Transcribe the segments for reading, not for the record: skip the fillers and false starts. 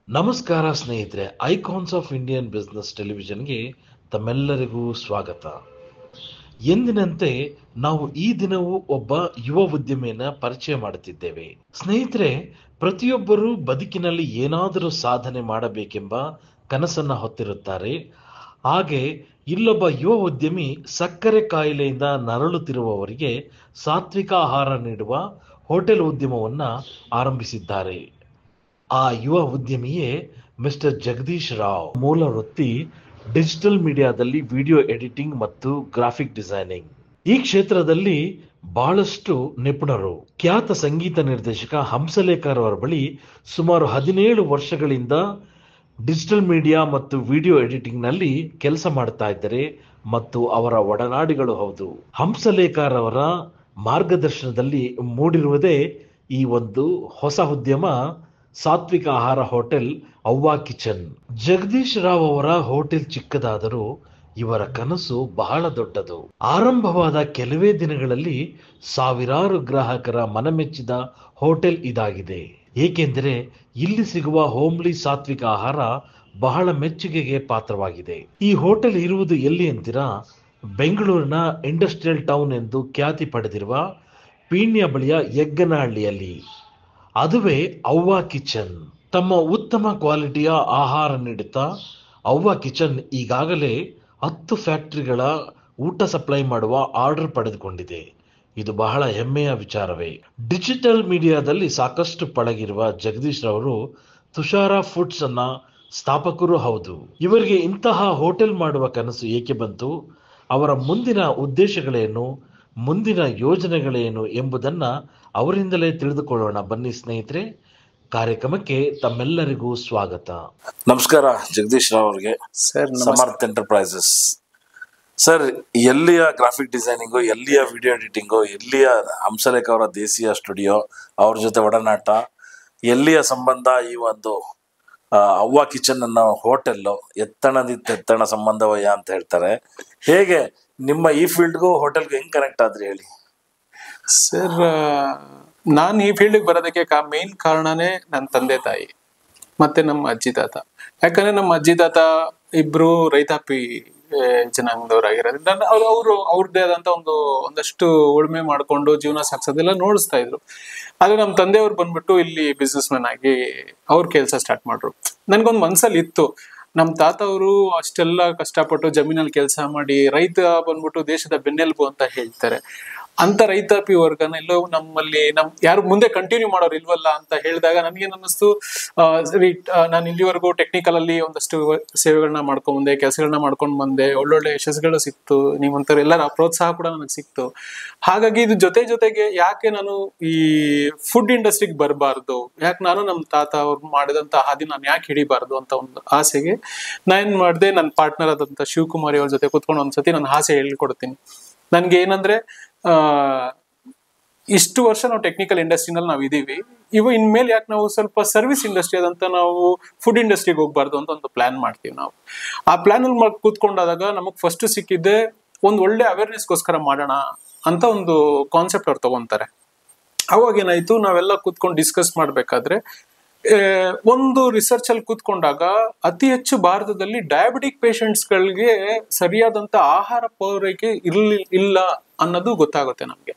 ನಮಸ್ಕಾರ ಸ್ನೇಹಿತರೆ, icons of Indian business ಟೆಲಿವಿಷನ್ಗೆ ತಮ್ಮೆಲ್ಲರಿಗೂ ಸ್ವಾಗತ. ಎಂದಿನಂತೆ ನಾವು ಈ ದಿನವೂ ಒಬ್ಬ ಯುವ ಉದ್ಯಮಿಯನ್ನ ಪರಿಚಯ ಮಾಡುತ್ತಿದ್ದೇವೆ. ಸ್ನೇಹಿತರೆ, ಪ್ರತಿಯೊಬ್ಬರೂ ಬದುಕಿನಲ್ಲಿ ಏನಾದರೂ ಸಾಧನೆ ಮಾಡಬೇಕೆಂಬ ಕನಸನ್ನ ಹೊತ್ತಿರುತ್ತಾರೆ. ಹಾಗೆ ಇಲ್ಲೊಬ್ಬ ಯುವ ಉದ್ಯಮಿ ಸಕ್ಕರೆ ಕಾಯಿಲೆಯಿಂದ ನರಳುತ್ತಿರುವವರಿಗೆ ಸಾತ್ವಿಕ ಆಹಾರ ನೀಡುವ ಹೋಟೆಲ್ ಉದ್ಯಮವನ್ನ ಆರಂಭಿಸಿದ್ದಾರೆ. ಆ ಯುವ ಉದ್ಯಮಿಯೇ ಮಿಸ್ಟರ್ ಜಗದೀಶ್ ರಾವ್. ಮೂಲ ವೃತ್ತಿ ಡಿಜಿಟಲ್ ಮೀಡಿಯಾದಲ್ಲಿ ವಿಡಿಯೋ ಎಡಿಟಿಂಗ್ ಮತ್ತು ಗ್ರಾಫಿಕ್ ಡಿಸೈನಿಂಗ್. ಈ ಕ್ಷೇತ್ರದಲ್ಲಿ ಬಹಳಷ್ಟು ನಿಪುಣರು. ಖ್ಯಾತ ಸಂಗೀತ ನಿರ್ದೇಶಕ ಹಂಸಲೇಖರ್ ಅವರ ಬಳಿ ಸುಮಾರು 17 ವರ್ಷಗಳಿಂದ ಡಿಜಿಟಲ್ ಮೀಡಿಯಾ ಮತ್ತು ವಿಡಿಯೋ ಎಡಿಟಿಂಗ್ ನಲ್ಲಿ ಕೆಲಸ ಮಾಡ್ತಾ ಇದ್ದಾರೆ ಮತ್ತು ಅವರ ಒಡನಾಡಿಗಳು ಹೌದು. ಹಂಸಲೇಖರ್ ಅವರ ಮಾರ್ಗದರ್ಶನದಲ್ಲಿ ಮೂಡಿರುವುದೇ ಈ ಒಂದು ಹೊಸ ಉದ್ಯಮ, ಸಾತ್ವಿಕ ಆಹಾರ ಹೋಟೆಲ್ ಅವ್ವಾ ಕಿಚನ್. ಜಗದೀಶ್ ರಾವ್ ಅವರ ಹೋಟೆಲ್ ಚಿಕ್ಕದಾದರೂ ಇವರ ಕನಸು ಬಹಳ ದೊಡ್ಡದು. ಆರಂಭವಾದ ಕೆಲವೇ ದಿನಗಳಲ್ಲಿ ಸಾವಿರಾರು ಗ್ರಾಹಕರ ಮನಮೆಚ್ಚಿದ ಹೋಟೆಲ್ ಇದಾಗಿದೆ. ಏಕೆಂದರೆ ಇಲ್ಲಿ ಸಿಗುವ ಹೋಮ್ಲಿ ಸಾತ್ವಿಕ ಆಹಾರ ಬಹಳ ಮೆಚ್ಚುಗೆಗೆ ಪಾತ್ರವಾಗಿದೆ. ಈ ಹೋಟೆಲ್ ಇರುವುದು ಎಲ್ಲಿ ಅಂತೀರಾ? ಬೆಂಗಳೂರಿನ ಇಂಡಸ್ಟ್ರಿಯಲ್ ಟೌನ್ ಎಂದು ಖ್ಯಾತಿ ಪಡೆದಿರುವ ಪೀಣ್ಯ ಬಳಿಯ ಯಗ್ಗನಹಳ್ಳಿಯಲ್ಲಿ. ಅದುವೇ ಅವ್ವಾ ಕಿಚನ್. ತಮ್ಮ ಉತ್ತಮ ಕ್ವಾಲಿಟಿಯ ಆಹಾರ ನೀಡುತ್ತಾ ಅವ್ವಾ ಕಿಚನ್ ಈಗಾಗಲೇ 10 ಫ್ಯಾಕ್ಟರಿಗಳ ಊಟ ಸಪ್ಲೈ ಮಾಡುವ ಆರ್ಡರ್ ಪಡೆದುಕೊಂಡಿದೆ. ಇದು ಬಹಳ ಹೆಮ್ಮೆಯ ವಿಚಾರವೇ. ಡಿಜಿಟಲ್ ಮೀಡಿಯಾದಲ್ಲಿ ಸಾಕಷ್ಟು ಪಳಗಿರುವ ಜಗದೀಶ್ ರವರು ತುಷಾರ ಫುಡ್ಸ್ ಅನ್ನ ಸ್ಥಾಪಕರು ಹೌದು. ಇವರಿಗೆ ಇಂತಹ ಹೋಟೆಲ್ ಮಾಡುವ ಕನಸು ಏಕೆ ಬಂತು? ಅವರ ಮುಂದಿನ ಉದ್ದೇಶಗಳೇನು, ಮುಂದಿನ ಯೋಜನೆಗಳೇನು ಎಂಬುದನ್ನ ಅವರಿಂದಲೇ ತಿಳಿದುಕೊಳ್ಳೋಣ. ಬನ್ನಿ ಸ್ನೇಹಿತರೆ, ಕಾರ್ಯಕ್ರಮಕ್ಕೆ ತಮ್ಮೆಲ್ಲರಿಗೂ ಸ್ವಾಗತ. ನಮಸ್ಕಾರ ಜಗದೀಶ್ ರಾವ್ ಅವರಿಗೆ. ಸರ್, ಸಮರ್ಥ ಎಂಟರ್ಪ್ರೈಸಸ್. ಸರ್, ಎಲ್ಲಿಯ ಗ್ರಾಫಿಕ್ ಡಿಸೈನಿಂಗು, ಎಲ್ಲಿಯ ವಿಡಿಯೋ ಎಡಿಟಿಂಗು, ಎಲ್ಲಿಯ ಹಂಸಲೇಖ ಅವರ ದೇಸಿಯ ಸ್ಟುಡಿಯೋ, ಅವ್ರ ಜೊತೆ ಒಡನಾಟ, ಎಲ್ಲಿಯ ಸಂಬಂಧ ಈ ಒಂದು ಅವ್ವಾ ಕಿಚನ್ ಅನ್ನೋ ಹೋಟೆಲ್ ಎತ್ತಣದಿತ್ತ ಎತ್ತಣ ಸಂಬಂಧವಯ್ಯ ಅಂತ ಹೇಳ್ತಾರೆ. ಹೇಗೆ ನಿಮ್ಮ ಈ ಫೀಲ್ಡ್ಗೂ ಹೋಟೆಲ್ಗೂ ಹೆಂಗ್ ಕನೆಕ್ಟ್ ಆದ್ರಿ ಹೇಳಿ ಸರ್. ನಾನು ಈ ಫೀಲ್ಡ್ಗೆ ಬರೋದಕ್ಕೆ ಮೇನ್ ಕಾರಣನೇ ನನ್ನ ತಂದೆ ತಾಯಿ ಮತ್ತೆ ನಮ್ಮ ಅಜ್ಜಿ ತಾತ. ಯಾಕಂದ್ರೆ ನಮ್ಮ ಅಜ್ಜಿ ತಾತ ಇಬ್ರು ರೈತಾಪಿ ಜನಾಂಗದವರಾಗಿರೋದ್ರಿಂದ ಅವ್ರದ್ದೇ ಆದಂತ ಒಂದಷ್ಟು ಉಳುಮೆ ಮಾಡ್ಕೊಂಡು ಜೀವನ ಸಾಗಿಸೋದೆಲ್ಲ ನೋಡಿಸ್ತಾ ಇದ್ರು. ಆದ್ರೆ ನಮ್ಮ ತಂದೆಯವ್ರು ಬಂದ್ಬಿಟ್ಟು ಇಲ್ಲಿ ಬಿಸ್ನೆಸ್ ಮ್ಯಾನ್ ಆಗಿ ಅವ್ರ ಕೆಲಸ ಸ್ಟಾರ್ಟ್ ಮಾಡ್ರು. ನನ್ಗೊಂದ್ ಮನ್ಸಲ್ಲಿ ಇತ್ತು, ನಮ್ ತಾತ ಅವರು ಅಷ್ಟೆಲ್ಲ ಕಷ್ಟಪಟ್ಟು ಜಮೀನಲ್ಲಿ ಕೆಲಸ ಮಾಡಿ ರೈತ ಬಂದ್ಬಿಟ್ಟು ದೇಶದ ಬೆನ್ನೆಲುಬು ಅಂತ ಹೇಳ್ತಾರೆ. ಅಂತ ರೈತಾಪಿ ವರ್ಗನ ಎಲ್ಲೋ ನಮ್ಮಲ್ಲಿ ಯಾರು ಮುಂದೆ ಕಂಟಿನ್ಯೂ ಮಾಡೋರು ಇಲ್ವಲ್ಲ ಅಂತ ಹೇಳಿದಾಗ ನನ್ಗೇನ್ ಅನ್ನಿಸ್ತು, ನಾನು ಇಲ್ಲಿವರೆಗೂ ಟೆಕ್ನಿಕಲ್ ಅಲ್ಲಿ ಒಂದಷ್ಟು ಸೇವೆಗಳನ್ನ ಮಾಡ್ಕೊಂಡ್ ಬಂದೆ, ಕೆಲಸಗಳನ್ನ ಮಾಡ್ಕೊಂಡ್ ಬಂದೆ, ಒಳ್ಳೊಳ್ಳೆ ಯಶಸ್ಸುಗಳು ಸಿಕ್ತು, ನೀವಂತರ ಎಲ್ಲರ ಪ್ರೋತ್ಸಾಹ ಕೂಡ ನನಗೆ ಸಿಕ್ತು. ಹಾಗಾಗಿ ಇದು ಜೊತೆಗೆ ಯಾಕೆ ನಾನು ಈ ಫುಡ್ ಇಂಡಸ್ಟ್ರಿಗೆ ಬರಬಾರ್ದು, ಯಾಕೆ ನಾನು ನಮ್ಮ ತಾತ ಅವ್ರು ಮಾಡಿದಂತ ಹಾದಿ ನಾನು ಯಾಕೆ ಹಿಡಿಬಾರ್ದು ಅಂತ ಒಂದು ಆಸೆಗೆ ನಾನೇನ್ ಮಾಡಿದೆ, ನನ್ನ ಪಾರ್ಟ್ನರ್ ಆದಂತ ಶಿವಕುಮಾರಿ ಅವ್ರ ಜೊತೆ ಕೂತ್ಕೊಂಡು ಒಂದ್ಸತಿ ನನ್ನ ಆಸೆ ಹೇಳ್ಕೊಡ್ತೀನಿ. ನನ್ಗೆ ಏನಂದ್ರೆ, ಇಷ್ಟು ವರ್ಷ ನಾವು ಟೆಕ್ನಿಕಲ್ ಇಂಡಸ್ಟ್ರಿನಲ್ಲಿ ನಾವು ಇದೀವಿ, ಇನ್ಮೇಲೆ ಯಾಕೆ ನಾವು ಸ್ವಲ್ಪ ಸರ್ವಿಸ್ ಇಂಡಸ್ಟ್ರಿ ಆದಂತ ನಾವು ಫುಡ್ ಇಂಡಸ್ಟ್ರಿಗೆ ಹೋಗ್ಬಾರ್ದು ಅಂತ ಒಂದು ಪ್ಲಾನ್ ಮಾಡ್ತೀವಿ. ನಾವು ಆ ಪ್ಲಾನ್ ಅಲ್ಲಿ ಕೂತ್ಕೊಂಡಾದಾಗ ನಮಗ್ ಫಸ್ಟ್ ಸಿಕ್ಕಿದ್ದೆ ಒಂದು ಒಳ್ಳೆ ಅವೇರ್ನೆಸ್ಗೋಸ್ಕರ ಮಾಡೋಣ ಅಂತ ಒಂದು ಕಾನ್ಸೆಪ್ಟ್ ಅವ್ರು ತಗೊಂತಾರೆ. ಅವಾಗ ಏನಾಯ್ತು, ನಾವೆಲ್ಲ ಕೂತ್ಕೊಂಡು ಡಿಸ್ಕಸ್ ಮಾಡ್ಬೇಕಾದ್ರೆ ಒಂದು ರಿಸರ್ಚ್ ಅಲ್ಲಿ ಕೂತ್ಕೊಂಡಾಗ ಅತಿ ಹೆಚ್ಚು ಭಾರತದಲ್ಲಿ ಡಯಾಬಿಟಿಕ್ ಪೇಷಂಟ್ಸ್ ಗಳಿಗೆ ಸರಿಯಾದಂತ ಆಹಾರ ಪೂರೈಕೆ ಇಲ್ಲ ಅನ್ನೋದು ಗೊತ್ತಾಗುತ್ತೆ ನಮ್ಗೆ.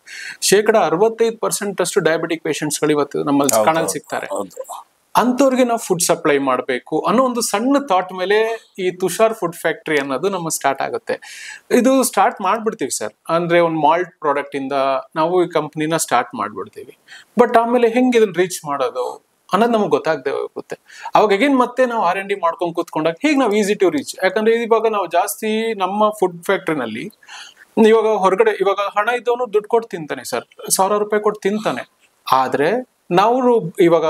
65% ಅಷ್ಟು ಡಯಾಬಿಟಿಕ್ ಪೇಷಂಟ್ಸ್ ಗಳು ಇವತ್ತು ನಮ್ಮಲ್ಲಿ ಕಾಣಲ್ ಸಿಗ್ತಾರೆ. ಅಂತವ್ರಿಗೆ ನಾವು ಫುಡ್ ಸಪ್ಲೈ ಮಾಡ್ಬೇಕು ಅನ್ನೋ ಒಂದು ಸಣ್ಣ ಥಾಟ್ ಮೇಲೆ ಈ ತುಷಾರ್ ಫುಡ್ ಫ್ಯಾಕ್ಟರಿ ಅನ್ನೋದು ನಮ್ಮ ಸ್ಟಾರ್ಟ್ ಆಗುತ್ತೆ. ಇದು ಸ್ಟಾರ್ಟ್ ಮಾಡ್ಬಿಡ್ತೀವಿ ಸರ್, ಅಂದ್ರೆ ಒಂದು ಮಾಲ್ಟ್ ಪ್ರಾಡಕ್ಟ್ ಇಂದ ನಾವು ಈ ಕಂಪ್ನಿನ ಸ್ಟಾರ್ಟ್ ಮಾಡ್ಬಿಡ್ತೀವಿ. ಬಟ್ ಆಮೇಲೆ ಹೆಂಗ್ ಇದನ್ನ ರೀಚ್ ಮಾಡೋದು ಅನ್ನೋದು ನಮ್ಗೆ ಗೊತ್ತಾಗದೆ ಹೋಗುತ್ತೆ. ಅವಾಗ ಅಗೇನ್ ಮತ್ತೆ ನಾವು R&D ಮಾಡ್ಕೊಂಡು ಕೂತ್ಕೊಂಡಾಗ ಹೇಗೆ ನಾವು ಈಸಿ ಟು ರೀಚ್. ಯಾಕಂದ್ರೆ ಇವಾಗ ನಾವು ಜಾಸ್ತಿ ನಮ್ಮ ಫುಡ್ ಫ್ಯಾಕ್ಟ್ರಿನಲ್ಲಿ ಇವಾಗ ಹೊರಗಡೆ ಇವಾಗ ಹಣ ಇದ್ದವನು ದುಡ್ಡು ಕೊಟ್ಟು ತಿಂತಾನೆ ಸರ್, 1000 ರೂಪಾಯಿ ಕೊಟ್ಟು ತಿಂತಾನೆ. ಆದ್ರೆ ನಾವು ಇವಾಗ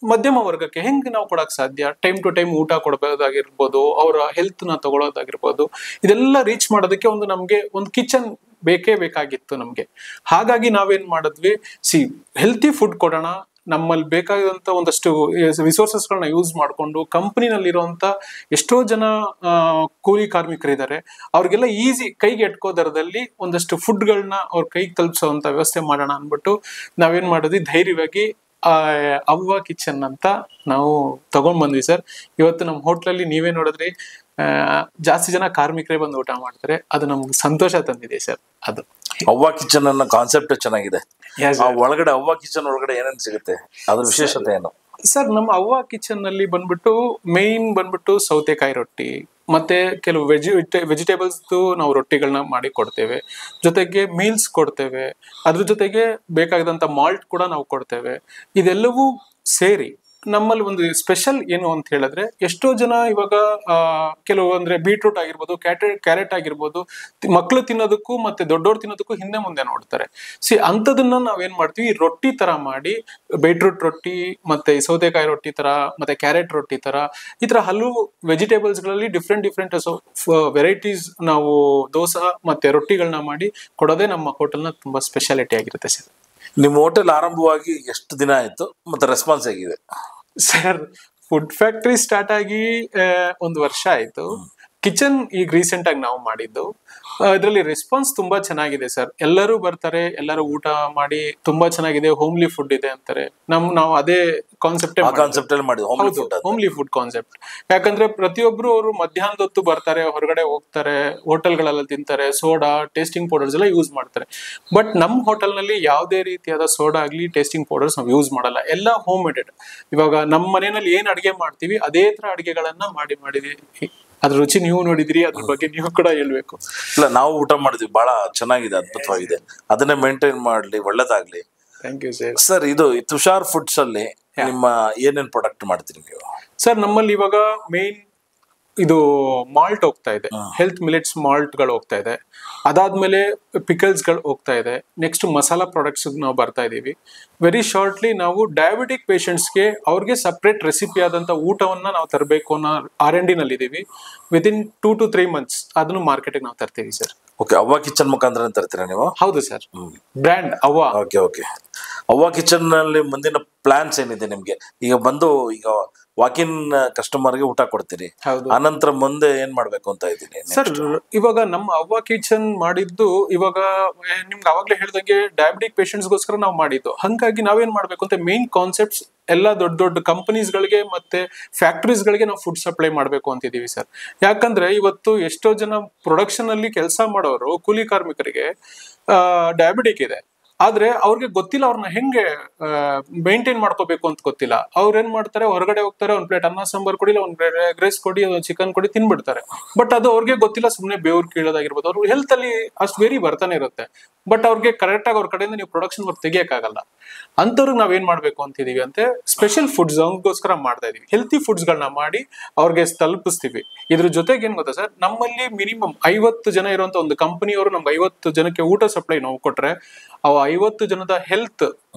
ಮಧ್ಯಮ ವರ್ಗಕ್ಕೆ ಹೆಂಗ್ ನಾವು ಕೊಡಕ್ ಸಾಧ್ಯ? ಟೈಮ್ ಟು ಟೈಮ್ ಊಟ ಕೊಡಬಹುದಾಗಿರ್ಬೋದು, ಅವರ ಹೆಲ್ತ್ ನ ತಗೊಳ್ಳೋದಾಗಿರ್ಬೋದು, ಇದೆಲ್ಲ ರೀಚ್ ಮಾಡೋದಕ್ಕೆ ನಮ್ಗೆ ಒಂದು ಕಿಚನ್ ಬೇಕಾಗಿತ್ತು ನಮ್ಗೆ. ಹಾಗಾಗಿ ನಾವೇನ್ ಮಾಡಿದ್ವಿ, ಹೆಲ್ತಿ ಫುಡ್ ಕೊಡೋಣ, ನಮ್ಮಲ್ಲಿ ಬೇಕಾದಂತ ಒಂದಷ್ಟು ರಿಸೋರ್ಸಸ್ಗಳನ್ನ ಯೂಸ್ ಮಾಡಿಕೊಂಡು ಕಂಪನಿನಲ್ಲಿರುವಂತ ಎಷ್ಟೋ ಜನ ಕೂಲಿ ಕಾರ್ಮಿಕರಿದ್ದಾರೆ, ಅವ್ರಿಗೆಲ್ಲ ಈಸಿ ಕೈಗೆ ಎಟ್ಕೋ ದರದಲ್ಲಿ ಒಂದಷ್ಟು ಫುಡ್ಗಳನ್ನ ಅವ್ರ ಕೈಗೆ ತಲುಪಿಸುವಂತ ವ್ಯವಸ್ಥೆ ಮಾಡೋಣ ಅನ್ಬಿಟ್ಟು ನಾವೇನ್ ಮಾಡಿದ್ವಿ, ಧೈರ್ಯವಾಗಿ ಅವ್ವ ಕಿಚನ್ ಅಂತ ನಾವು ತಗೊಂಡ್ ಬಂದ್ವಿ ಸರ್. ಇವತ್ತು ನಮ್ಮ ಹೋಟ್ಲಲ್ಲಿ ನೀವೇ ನೋಡಿದ್ರಿ, ಜಾಸ್ತಿ ಜನ ಕಾರ್ಮಿಕರೇ ಬಂದು ಊಟ ಮಾಡ್ತಾರೆ. ಅದು ನಮ್ಗೆ ಸಂತೋಷ ತಂದಿದೆ ಸರ್. ಅದು ಅವ್ವ ಕಿಚನ್ ಅನ್ನೋ ಕಾನ್ಸೆಪ್ಟ್ ಚೆನ್ನಾಗಿದೆ. ಒಳಗಡೆ ಅವ್ವ ಕಿಚನ್ ಒಳಗಡೆ ಏನೇನು ಸಿಗುತ್ತೆ, ಅದ್ರ ವಿಶೇಷತೆ ಏನು ಸರ್? ನಮ್ಮ ಅವ್ವ ಕಿಚನ್ ನಲ್ಲಿ ಬಂದ್ಬಿಟ್ಟು ಮೇನ್ ಬಂದ್ಬಿಟ್ಟು ಸೌತೆಕಾಯಿ ರೊಟ್ಟಿ, ಮತ್ತೆ ಕೆಲವು ವೆಜಿಟೇಬಲ್ಸ್ ನಾವು ರೊಟ್ಟಿಗಳನ್ನ ಮಾಡಿ ಕೊಡ್ತೇವೆ. ಜೊತೆಗೆ ಮೀಲ್ಸ್ ಕೊಡ್ತೇವೆ. ಅದ್ರ ಜೊತೆಗೆ ಬೇಕಾದಂತ ಮಾಲ್ಟ್ ಕೂಡ ನಾವು ಕೊಡ್ತೇವೆ. ಇದೆಲ್ಲವೂ ಸೇರಿ ನಮ್ಮಲ್ಲಿ ಒಂದು ಸ್ಪೆಷಲ್ ಏನು ಅಂತ ಹೇಳಿದ್ರೆ, ಎಷ್ಟೋ ಜನ ಇವಾಗ ಕೆಲವು ಅಂದ್ರೆ ಬೀಟ್ರೂಟ್ ಆಗಿರ್ಬೋದು, ಕ್ಯಾರೆಟ್ ಆಗಿರ್ಬೋದು, ಮಕ್ಳು ತಿನ್ನೋದಕ್ಕೂ ಮತ್ತೆ ದೊಡ್ಡೋರು ತಿನ್ನೋದಕ್ಕೂ ಹಿಂದೆ ಮುಂದೆ ನೋಡ್ತಾರೆ. ಅಂತದನ್ನ ನಾವೇನ್ ಮಾಡ್ತೀವಿ, ರೊಟ್ಟಿ ತರ ಮಾಡಿ, ಬೀಟ್ರೂಟ್ ರೊಟ್ಟಿ ಮತ್ತೆ ಸೌತೆಕಾಯಿ ರೊಟ್ಟಿ ತರ ಮತ್ತೆ ಕ್ಯಾರೆಟ್ ರೊಟ್ಟಿ ತರ, ಈ ತರ ಹಲವು ವೆಜಿಟೇಬಲ್ಸ್ ಗಳಲ್ಲಿ ಡಿಫ್ರೆಂಟ್ ವೆರೈಟೀಸ್ ನಾವು ದೋಸೆ ಮತ್ತೆ ರೊಟ್ಟಿಗಳನ್ನ ಮಾಡಿ ಕೊಡೋದೇ ನಮ್ಮ ಹೋಟೆಲ್ನ ತುಂಬಾ ಸ್ಪೆಷಾಲಿಟಿ ಆಗಿರುತ್ತೆ ಸರ್. ನಿಮ್ಮ ಹೋಟೆಲ್ ಆರಂಭವಾಗಿ ಎಷ್ಟು ದಿನ ಆಯ್ತು ಮತ್ತೆ ರೆಸ್ಪಾನ್ಸ್ ಹೇಗಿದೆ ಸರ್? ಫುಡ್ ಫ್ಯಾಕ್ಟ್ರಿ ಸ್ಟಾರ್ಟ್ ಆಗಿ 1 ವರ್ಷ ಆಯ್ತು. ಕಿಚನ್ ಈಗ ರೀಸೆಂಟ್ ಆಗಿ ನಾವು ಮಾಡಿದ್ದು. ಇದರಲ್ಲಿ ರೆಸ್ಪಾನ್ಸ್ ತುಂಬಾ ಚೆನ್ನಾಗಿದೆ ಸರ್. ಎಲ್ಲರೂ ಬರ್ತಾರೆ, ಎಲ್ಲರೂ ಊಟ ಮಾಡಿ ತುಂಬಾ ಚೆನ್ನಾಗಿದೆ, ಹೋಮ್ಲಿ ಫುಡ್ ಇದೆ ಅಂತಾರೆ. ನಾವು ಅದೇ ಕಾನ್ಸೆಪ್ಟ್ ಹೋಮ್ಲಿ ಫುಡ್ ಕಾನ್ಸೆಪ್ಟ್. ಯಾಕಂದ್ರೆ ಪ್ರತಿಯೊಬ್ರು ಅವರು ಮಧ್ಯಾಹ್ನದ ಹೊತ್ತು ಬರ್ತಾರೆ, ಹೊರಗಡೆ ಹೋಗ್ತಾರೆ, ಹೋಟೆಲ್ಗಳೆಲ್ಲ ತಿಂತಾರೆ, ಸೋಡಾ ಟೇಸ್ಟಿಂಗ್ ಪೌಡರ್ಸ್ ಎಲ್ಲ ಯೂಸ್ ಮಾಡ್ತಾರೆ. ಬಟ್ ನಮ್ಮ ಹೋಟೆಲ್ ನಲ್ಲಿ ಯಾವುದೇ ರೀತಿಯಾದ ಸೋಡಾ ಆಗ್ಲಿ ಟೇಸ್ಟಿಂಗ್ ಪೌಡರ್ಸ್ ನಾವು ಯೂಸ್ ಮಾಡಲ್ಲ. ಎಲ್ಲ ಹೋಮ್ ಮೇಡೆಡ್. ಇವಾಗ ನಮ್ಮ ಮನೆಯಲ್ಲಿ ಏನ್ ಅಡಿಗೆ ಮಾಡ್ತೀವಿ ಅದೇ ತರ ಅಡಿಗೆಗಳನ್ನ ಮಾಡಿದೀವಿ. ಅದ್ರ ರುಚಿ ನೀವು ನೋಡಿದ್ರಿ, ಅದ್ರ ಬಗ್ಗೆ ನೀವು ಕೂಡ ಹೇಳ್ಬೇಕು. ಇಲ್ಲ, ನಾವು ಊಟ ಮಾಡಿದ್ವಿ, ಬಹಳ ಚೆನ್ನಾಗಿದೆ, ಅದ್ಭುತವಾಗಿದೆ. ಅದನ್ನೇ ಮೇಂಟೈನ್ ಮಾಡ್ಲಿ, ಒಳ್ಳೇದಾಗ್ಲಿ. Thank you sir. ಸರ್, ಇದು ತುಷಾರ್ ಫುಡ್ಸ್ ಅಲ್ಲಿ ನಿಮ್ಮ ಏನೇನ್ ಪ್ರಾಡಕ್ಟ್ ಮಾಡ್ತೀರಿ ನೀವು? ಸರ್, ನಮ್ಮಲ್ಲಿ ಇವಾಗ ಮೇನ್ ಇದು ಮಾಲ್ಟ್ ಹೋಗ್ತಾ ಇದೆ, ಹೆಲ್ತ್ ಮಿಲೆಟ್ಸ್ ಮಾಲ್ಟ್ ಗಳು ಹೋಗ್ತಾ ಇದೆ. ಅದಾದ್ಮೇಲೆ ಪಿಕಲ್ಸ್ ಗಳು ಹೋಗ್ತಾ ಇದೆ. ನೆಕ್ಸ್ಟ್ ಮಸಾಲಾ ಪ್ರಾಡಕ್ಟ್ಸ್ ನಾವು ಬರ್ತಾ ಇದೀವಿ. ವೆರಿ ಶಾರ್ಟ್ಲಿ ನಾವು ಡಯಾಬಿಟಿಕ್ ಪೇಷಂಟ್ಸ್ಗೆ ಅವ್ರಿಗೆ ಸಪ್ರೇಟ್ ರೆಸಿಪಿ ಆದಂತ ಊಟವನ್ನ ನಾವು ತರಬೇಕು ಅನ್ನೋ R&D ನಲ್ಲಿ ಇದೀವಿ. ವಿದಿನ್ 2 to 3 months ಅದನ್ನು ಮಾರ್ಕೆಟಿಗೆ ನಾವು ತರ್ತೀವಿ ಸರ್. ಓಕೆ, ಅವ್ವ ಕಿಚನ್ ಮುಖಾಂತರ ತರ್ತೀರಾ ನೀವು? ಹೌದು ಸರ್, ಬ್ರ್ಯಾಂಡ್ ಅವ್ವ. ಓಕೆ. ಅವ್ವ ಕಿಚನ್ ನಲ್ಲಿ ಮುಂದಿನ ಪ್ಲಾನ್ಸ್ ಏನಿದೆ ನಿಮ್ಗೆ? ಈಗ ಬಂದು ಈಗ ವಾಕಿನ್ ಕಸ್ಟಮರ್ಗೆ ಊಟ ಕೊಡ್ತೀರಿ, ಆನಂತರ ಮುಂದೆ ಏನ್ ಮಾಡ್ಬೇಕು ಅಂತ ಇದ್ದೀನಿ ಸರ್? ಇವಾಗ ನಮ್ಮ ಅವ್ವ ಕಿಚನ್ ಮಾಡಿದ್ದು, ಇವಾಗ ನಿಮ್ಗೆ ಅವಾಗ್ಲೇ ಹೇಳ್ದಂಗೆ ಡಯಾಬಿಟಿಕ್ ಪೇಷಂಟ್ಸ್ ಗೋಸ್ಕರ ನಾವು ಮಾಡಿದ್ದು. ಹಂಗಾಗಿ ನಾವೇನ್ ಮಾಡ್ಬೇಕು ಅಂತ ಮೇನ್ ಕಾನ್ಸೆಪ್ಟ್ಸ್ ಎಲ್ಲ ದೊಡ್ಡ ಕಂಪನೀಸ್ ಗಳಿಗೆ ಮತ್ತೆ ಫ್ಯಾಕ್ಟರೀಸ್ ಗಳಿಗೆ ನಾವು ಫುಡ್ ಸಪ್ಲೈ ಮಾಡ್ಬೇಕು ಅಂತಿದೀವಿ ಸರ್. ಯಾಕಂದ್ರೆ ಇವತ್ತು ಎಷ್ಟೋ ಜನ ಪ್ರೊಡಕ್ಷನ್ ಅಲ್ಲಿ ಕೆಲಸ ಮಾಡೋರು ಕೂಲಿ ಕಾರ್ಮಿಕರಿಗೆ ಡಯಾಬಿಟಿಕ್ ಇದೆ. ಆದ್ರೆ ಅವ್ರಿಗೆ ಗೊತ್ತಿಲ್ಲ ಅವ್ರನ್ನ ಹೆಂಗೆ ಮೇಂಟೈನ್ ಮಾಡ್ಕೋಬೇಕು ಅಂತ ಗೊತ್ತಿಲ್ಲ. ಅವ್ರ ಏನ್ ಮಾಡ್ತಾರೆ, ಹೊರಗಡೆ ಹೋಗ್ತಾರೆ, ಒಂದ್ ಪ್ಲೇಟ್ ಅನ್ನ ಸಾಂಬಾರ್ ಕೊಡಿ, ಒಂದ್ ಎಗ್ ರೈಸ್ ಕೊಡಿ, ಚಿಕನ್ ಕೊಡಿ, ತಿನ್ಬಿಡ್ತಾರೆ. ಬಟ್ ಅದು ಅವ್ರಿಗೆ ಗೊತ್ತಿಲ್ಲ, ಸುಮ್ನೆ ಬೇವ್ರು ಕೀಳೋದಾಗಿರ್ಬೋದು. ಅವ್ರ ಹೆಲ್ತ್ ಅಲ್ಲಿ ಅಷ್ಟು ವೇರಿ ಬರ್ತಾನೆ ಇರುತ್ತೆ. ಬಟ್ ಅವ್ರಿಗೆ ಕರೆಕ್ಟ್ ಆಗಿ ಅವ್ರ ಕಡೆಯಿಂದ ನೀವು ಪ್ರೊಡಕ್ಷನ್ ವರ್ಕ್ ತೆಗಿಯಕ್ಕಾಗಲ್ಲ. ಅಂತವ್ರಿಗೆ ನಾವೇನ್ ಮಾಡ್ಬೇಕು ಅಂತಿದೀವಿ ಅಂತ ಸ್ಪೆಷಲ್ ಫುಡ್ಸ್ ಅವ್ರಿಗೋಸ್ಕರ ಮಾಡ್ತಾ ಇದೀವಿ. ಹೆಲ್ತಿ ಫುಡ್ಸ್ ಗಳನ್ನ ಮಾಡಿ ಅವ್ರಿಗೆ ತಲುಪಿಸ್ತೀವಿ. ಇದ್ರ ಜೊತೆಗೆ ಏನ್ ಗೊತ್ತಾ ಸರ್, ನಮ್ಮಲ್ಲಿ ಮಿನಿಮಮ್ 50 ಜನ ಇರುವಂತ ಒಂದು ಕಂಪನಿಯವರು ನಮ್ಗೆ 50 ಜನಕ್ಕೆ ಊಟ ಸಪ್ಲೈ ನಾವು ಕೊಟ್ರೆ, ಅವ 50 ಜನದ ಹೆಲ್ತ್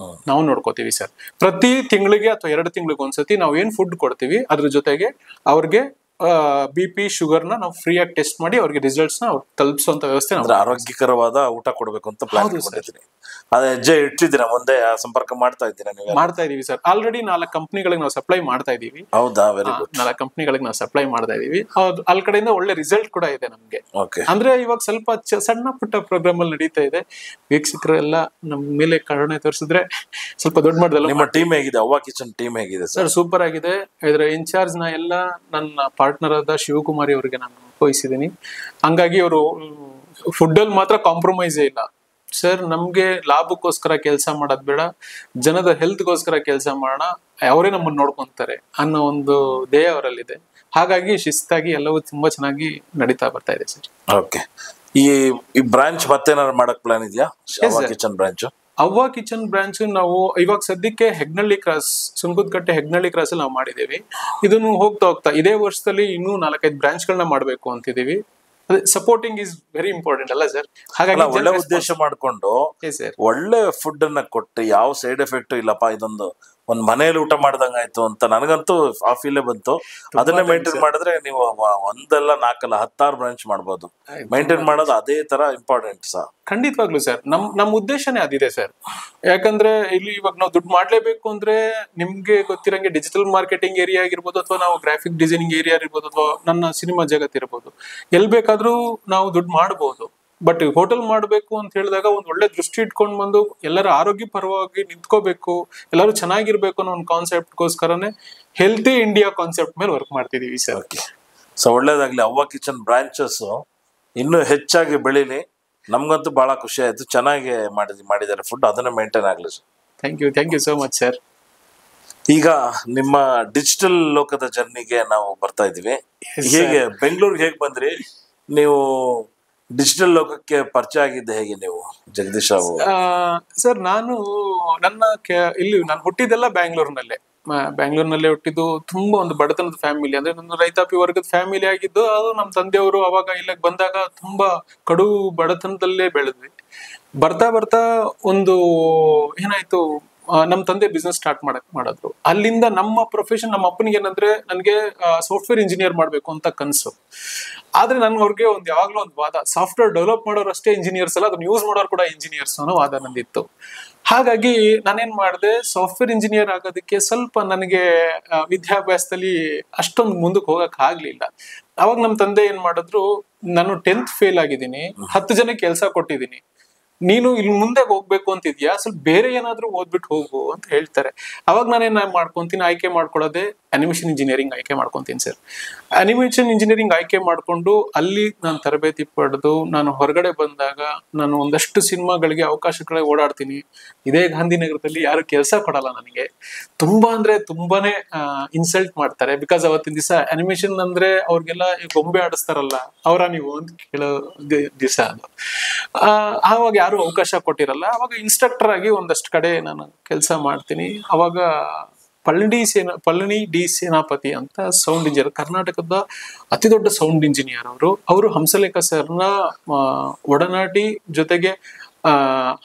ನಾವು ನೋಡ್ಕೋತೀವಿ ಸರ್. ಪ್ರತಿ ತಿಂಗಳಿಗೆ ಅಥವಾ 2 ತಿಂಗಳಿಗೆ ಒಂದ್ಸತಿ ನಾವು ಏನ್ ಫುಡ್ ಕೊಡ್ತೀವಿ, ಅದ್ರ ಜೊತೆಗೆ ಅವ್ರಿಗೆ BP ಶುಗರ್ ನಾವು ಫ್ರೀ ಆಗಿ ಟೆಸ್ಟ್ ಮಾಡಿ ಅವ್ರಿಗೆ ರಿಸಲ್ಟ್ಸ್ ನ ತಲುಪಿಸುವಂತ ವ್ಯವಸ್ಥೆ. ಆರೋಗ್ಯಕರವಾದ ಊಟ ಕೊಡ್ಬೇಕು ಅಂತ ಪ್ಲಾನ್ ಮಾಡಿದ್ದೀನಿ. ಅದೇ ಹೆಜ್ಜೆ ಇಟ್ಟಿದ್ದೀರಾ, ಮುಂದೆ ಸಂಪರ್ಕ ಮಾಡ್ತಾ ಇದ್ದೀರಾ ನೀವು? ಮಾಡ್ತಾ ಇದೀವಿ ಸರ್. ಆಲ್ರೆಡಿ 4 ಕಂಪ್ನಿಗಳಿಗೆ ನಾವು ಸಪ್ಲೈ ಮಾಡ್ತಾ ಇದೀವಿ. ಹೌದಾ? Very good. 4 ಕಂಪ್ನಿಗಳಿಗೆ ನಾವು ಸಪ್ಲೈ ಮಾಡ್ತಾ ಇದೀವಿ. ಅಲ್ಲಿ ಕಡೆಯಿಂದ ಒಳ್ಳೆ ರಿಸಲ್ಟ್ ಕೂಡ ಇದೆ ನಮ್ಗೆ. ಅಂದ್ರೆ ಇವಾಗ ಸ್ವಲ್ಪ ಸಣ್ಣ ಪುಟ್ಟ ಪ್ರೋಗ್ರಾಮ್ ಅಲ್ಲಿ ನಡೀತಾ ಇದೆ. ವೀಕ್ಷಕರು ಎಲ್ಲ ನಮ್ ಮೇಲೆ ಕರುಣೆ ತೋರಿಸಿದ್ರೆ ಸ್ವಲ್ಪ ದೊಡ್ಡ ಮಟ್ಟದಲ್ಲಿ. ನಿಮ್ಮ ಟೀಮ್ ಹೇಗಿದೆ? ಅವ್ವ ಕಿಚನ್ ಟೀಮ್ ಹೇಗಿದೆ ಸರ್? ಸೂಪರ್ ಆಗಿದೆ. ಇದರ ಇನ್ಚಾರ್ಜ್ ನ ಎಲ್ಲ ನನ್ನ ಪಾರ್ಟ್ನರ್ ಆದ ಶಿವಕುಮಾರಿ ಅವರಿಗೆ ನಾನು ವಹಿಸಿದ್ದೀನಿ. ಹಂಗಾಗಿ ಅವರು ಫುಡ್ ಅಲ್ಲಿ ಮಾತ್ರ ಕಾಂಪ್ರಮೈಸೇ ಇಲ್ಲ ಸರ್. ನಮ್ಗೆ ಲಾಭಕ್ಕೋಸ್ಕರ ಕೆಲಸ ಮಾಡೋದ್ ಬೇಡ, ಜನದ ಹೆಲ್ತ್ಗೋಸ್ಕರ ಕೆಲಸ ಮಾಡೋಣ, ಅವರೇ ನಮ್ಮನ್ನ ನೋಡ್ಕೊಂತಾರೆ ಅನ್ನೋ ಒಂದು ಧ್ಯೇಯ ಅವರಲ್ಲಿದೆ. ಹಾಗಾಗಿ ಶಿಸ್ತಾಗಿ ಎಲ್ಲವೂ ತುಂಬಾ ಚೆನ್ನಾಗಿ ನಡೀತಾ ಬರ್ತಾ ಇದೆ ಸರ್. ಓಕೆ. ಈ ಬ್ರಾಂಚ್ ಮತ್ತೇನಾದ್ರು ಮಾಡಕ್ ಪ್ಲಾನ್ ಇದೆಯಾ? ಕಿಚನ್ ಬ್ರಾಂಚ್ ಅವ್ವ ಕಿಚನ್ ಬ್ರಾಂಚ್ ನಾವು ಇವಾಗ ಸದ್ಯಕ್ಕೆ ಹೆಗ್ನಳ್ಳಿ ಕ್ರಾಸ್, ಸುಂಕದಕಟ್ಟೆ ಹೆಗ್ನಳ್ಳಿ ಕ್ರಾಸ್ ಅಲ್ಲಿ ನಾವು ಮಾಡಿದೀವಿ. ಇದನ್ನು ಹೋಗ್ತಾ ಇದೇ ವರ್ಷದಲ್ಲಿ ಇನ್ನೂ 4-5 ಬ್ರಾಂಚ್ ಗಳನ್ನ ಮಾಡ್ಬೇಕು ಅಂತಿದೀವಿ. ಸಪೋರ್ಟಿಂಗ್ ಇಸ್ ವೆರಿ ಇಂಪಾರ್ಟೆಂಟ್ ಅಲ್ಲ ಸರ್? ಹಾಗಾಗಿ ಒಳ್ಳೆ ಉದ್ದೇಶ ಮಾಡ್ಕೊಂಡು ಒಳ್ಳೆ ಫುಡ್ ಅನ್ನ ಕೊಟ್ಟು ಯಾವ ಸೈಡ್ ಎಫೆಕ್ಟ್ ಇಲ್ಲಪ್ಪ, ಇದೊಂದು ಒಂದ್ ಮನೇಲಿ ಊಟ ಮಾಡ್ದಂಗ ಆಯ್ತು ಅಂತ ನನಗಂತೂ ಆ ಫೀಲೇ ಬಂತು. ಅದನ್ನೇ ಮೇಂಟೈನ್ ಮಾಡಿದ್ರೆ ನೀವು 1 ಅಲ್ಲ 4 ಅಲ್ಲ 10 ಬ್ರಾಂಚ್ ಮಾಡ್ಬೋದು. ಮೇಂಟೈನ್ ಮಾಡೋದು ಅದೇ ತರ ಇಂಪಾರ್ಟೆಂಟ್ ಸರ್. ಖಂಡಿತವಾಗ್ಲು ಸರ್, ನಮ್ ಉದ್ದೇಶನೇ ಅದಿದೆ ಸರ್. ಯಾಕಂದ್ರೆ ಇಲ್ಲಿ ಇವಾಗ ನಾವು ದುಡ್ಡು ಮಾಡ್ಲೇಬೇಕು ಅಂದ್ರೆ ನಿಮ್ಗೆ ಗೊತ್ತಿರಂಗೆ ಡಿಜಿಟಲ್ ಮಾರ್ಕೆಟಿಂಗ್ ಏರಿಯಾ ಆಗಿರ್ಬೋದು, ಅಥವಾ ನಾವು ಗ್ರಾಫಿಕ್ ಡಿಸೈನಿಂಗ್ ಏರಿಯಾ ಇರ್ಬೋದು, ಅಥವಾ ನನ್ನ ಸಿನಿಮಾ ಜಗತ್ ಇರ್ಬೋದು, ಎಲ್ ಬೇಕಾದ್ರೂ ನಾವು ದುಡ್ಡು ಮಾಡ್ಬೋದು. ಬಟ್ ಹೋಟೆಲ್ ಮಾಡ್ಬೇಕು ಅಂತ ಹೇಳಿದಾಗ ಒಂದ್ ಒಳ್ಳೆ ದೃಷ್ಟಿ ಇಟ್ಕೊಂಡ್ ಬಂದು ಎಲ್ಲರ ಆರೋಗ್ಯ ಪರವಾಗಿ ನಿಂತ್ಕೋಬೇಕು, ಎಲ್ಲರೂ ಚೆನ್ನಾಗಿರ್ಬೇಕು ಅನ್ನೋ ಒಂದು ಕಾನ್ಸೆಪ್ಟ್ಗೋಸ್ಕರನೇ ಹೆಲ್ತಿ ಇಂಡಿಯಾ ಕಾನ್ಸೆಪ್ಟ್ ಮೇಲೆ ವರ್ಕ್ ಮಾಡ್ತಿದೀವಿ ಸರ್. ಸೊ ಒಳ್ಳೇದಾಗ್ಲಿ. ಅವ್ವ ಕಿಚನ್ ಬ್ರಾಂಚಸ್ ಇನ್ನೂ ಹೆಚ್ಚಾಗಿ ಬೆಳೀಲಿ. ನಮ್ಗಂತೂ ಬಹಳ ಖುಷಿ ಆಯ್ತು, ಚೆನ್ನಾಗಿ ಮಾಡಿದ್ದಾರೆ ಫುಡ್, ಅದನ್ನ ಮೇಂಟೈನ್ ಆಗ್ಲಿ sir. Thank you so much sir. ಈಗ ನಿಮ್ಮ ಡಿಜಿಟಲ್ ಲೋಕದ ಜರ್ನಿಗೆ ನಾವು ಬರ್ತಾ ಇದೀವಿ. ಹೇಗೆ ಬೆಂಗಳೂರಿಗೆ ಹೇಗೆ ಬಂದ್ರಿ ನೀವು? ಡಿಜಿಟಲ್ ಲೋಕಕ್ಕೆ ಪರಿಚಯ ಆಗಿದ್ದೆ ಹೇಗೆ ನೀವು, ಜಗದೀಶ್ ರಾವ್? ಸರ್ ನಾನು ಇಲ್ಲಿ ನಾನು ಹುಟ್ಟಿದ್ದೆಲ್ಲ ಬ್ಯಾಂಗ್ಳೂರ್ನಲ್ಲೇ ಹುಟ್ಟಿದ್ದು. ತುಂಬಾ ಒಂದು ಬಡತನದ ಫ್ಯಾಮಿಲಿ, ಅಂದ್ರೆ ನನ್ನ ರೈತಾಪಿ ವರ್ಗದ ಫ್ಯಾಮಿಲಿ ಆಗಿದ್ದು. ಅದು ನಮ್ಮ ತಂದೆಯವರು ಅವಾಗ ಇಲ್ಲಿಗೆ ಬಂದಾಗ ತುಂಬಾ ಕಡು ಬಡತನದಲ್ಲೇ ಬೆಳೆದ್ವಿ. ಬರ್ತಾ ಬರ್ತಾ ಒಂದು ಏನಾಯ್ತು, ನಮ್ಮ ತಂದೆ ಬಿಸ್ನೆಸ್ ಸ್ಟಾರ್ಟ್ ಮಾಡಿದ್ರು. ಅಲ್ಲಿಂದ ನಮ್ಮ ಪ್ರೊಫೆಷನ್, ನಮ್ಮ ಅಪ್ಪನಿಗೆ ಏನಂದ್ರೆ ನನಗೆ ಸಾಫ್ಟ್ವೇರ್ ಇಂಜಿನಿಯರ್ ಮಾಡ್ಬೇಕು ಅಂತ ಕನಸು. ಆದ್ರೆ ಅವ್ರಿಗೆ ಯಾವಾಗ್ಲೂ ಒಂದು ವಾದ, ಸಾಫ್ಟ್ವೇರ್ ಡೆವಲಪ್ ಮಾಡೋರು ಅಷ್ಟೇ ಇಂಜಿನಿಯರ್ಸ್ ಅಲ್ಲ, ಅದನ್ನ ಯೂಸ್ ಮಾಡೋರು ಕೂಡ ಇಂಜಿನಿಯರ್ಸ್ ಅನ್ನೋ ವಾದ ನಂದಿತ್ತು. ಹಾಗಾಗಿ ನಾನೇನ್ ಮಾಡಿದೆ, ಸಾಫ್ಟ್ವೇರ್ ಇಂಜಿನಿಯರ್ ಆಗೋದಕ್ಕೆ ಸ್ವಲ್ಪ ನನಗೆ ವಿದ್ಯಾಭ್ಯಾಸದಲ್ಲಿ ಅಷ್ಟೊಂದು ಮುಂದಕ್ಕೆ ಹೋಗಕ್ ಆಗ್ಲಿಲ್ಲ. ಅವಾಗ ನಮ್ಮ ತಂದೆ ಏನ್ ಮಾಡಿದ್ರು, ನಾನು 10th ಫೇಲ್ ಆಗಿದ್ದೀನಿ, 10 ಜನಕ್ಕೆ ಕೆಲಸ ಕೊಟ್ಟಿದ್ದೀನಿ, ನೀನು ಇಲ್ಲಿ ಮುಂದೆ ಹೋಗ್ಬೇಕು ಅಂತಿದ್ಯಾ, ಸ್ವಲ್ಪ ಬೇರೆ ಏನಾದ್ರೂ ಓದ್ಬಿಟ್ಟು ಹೋಗು ಅಂತ ಹೇಳ್ತಾರೆ. ಅವಾಗ ನಾನೇನ್ ಮಾಡ್ಕೊಂತೀನಿ, ಆಯ್ಕೆ ಮಾಡ್ಕೊಳ್ಳೋದೆ ಅನಿಮೇಷನ್ ಇಂಜಿನಿಯರಿಂಗ್ ಆಯ್ಕೆ ಮಾಡ್ಕೊಂತೀನಿ ಸರ್. ಅನಿಮೇಷನ್ ಇಂಜಿನಿಯರಿಂಗ್ ಆಯ್ಕೆ ಮಾಡ್ಕೊಂಡು ಅಲ್ಲಿ ನಾನು ತರಬೇತಿ ಪಡೆದು ನಾನು ಹೊರಗಡೆ ಬಂದಾಗ ನಾನು ಒಂದಷ್ಟು ಸಿನಿಮಾಗಳಿಗೆ ಅವಕಾಶಗಳಿಗೆ ಓಡಾಡ್ತೀನಿ. ಇದೇ ಗಾಂಧಿನಗರದಲ್ಲಿ ಯಾರು ಕೆಲಸ ಕೊಡಲ್ಲ ನನಗೆ, ಅಂದ್ರೆ ತುಂಬಾನೇ ಇನ್ಸಲ್ಟ್ ಮಾಡ್ತಾರೆ. ಬಿಕಾಸ್ ಅವತ್ತಿನ ದಿವಸ ಅನಿಮೇಷನ್ ಅಂದ್ರೆ ಅವ್ರಿಗೆಲ್ಲ ಗೊಂಬೆ ಆಡಿಸ್ತಾರಲ್ಲ, ಅವರ ನೀವು ಅಂತ ಕೇಳೋ ದಿವಸ ಅದು. ಆವಾಗ ಯಾರು ಅವಕಾಶ ಕೊಟ್ಟಿರಲ್ಲ. ಅವಾಗ ಇನ್ಸ್ಟ್ರಕ್ಟರ್ ಆಗಿ ಒಂದಷ್ಟು ಕಡೆ ನಾನು ಕೆಲಸ ಮಾಡ್ತೀನಿ. ಅವಾಗ ಪಳನಿ ಡಿ ಸೇನಾಪತಿ ಅಂತ ಸೌಂಡ್ ಇಂಜಿನಿಯರ್, ಕರ್ನಾಟಕದ ಅತಿ ದೊಡ್ಡ ಸೌಂಡ್ ಇಂಜಿನಿಯರ್ ಅವರು ಹಂಸಲೇಖ ಸರ್ನ ಒಡನಾಟಿ, ಜೊತೆಗೆ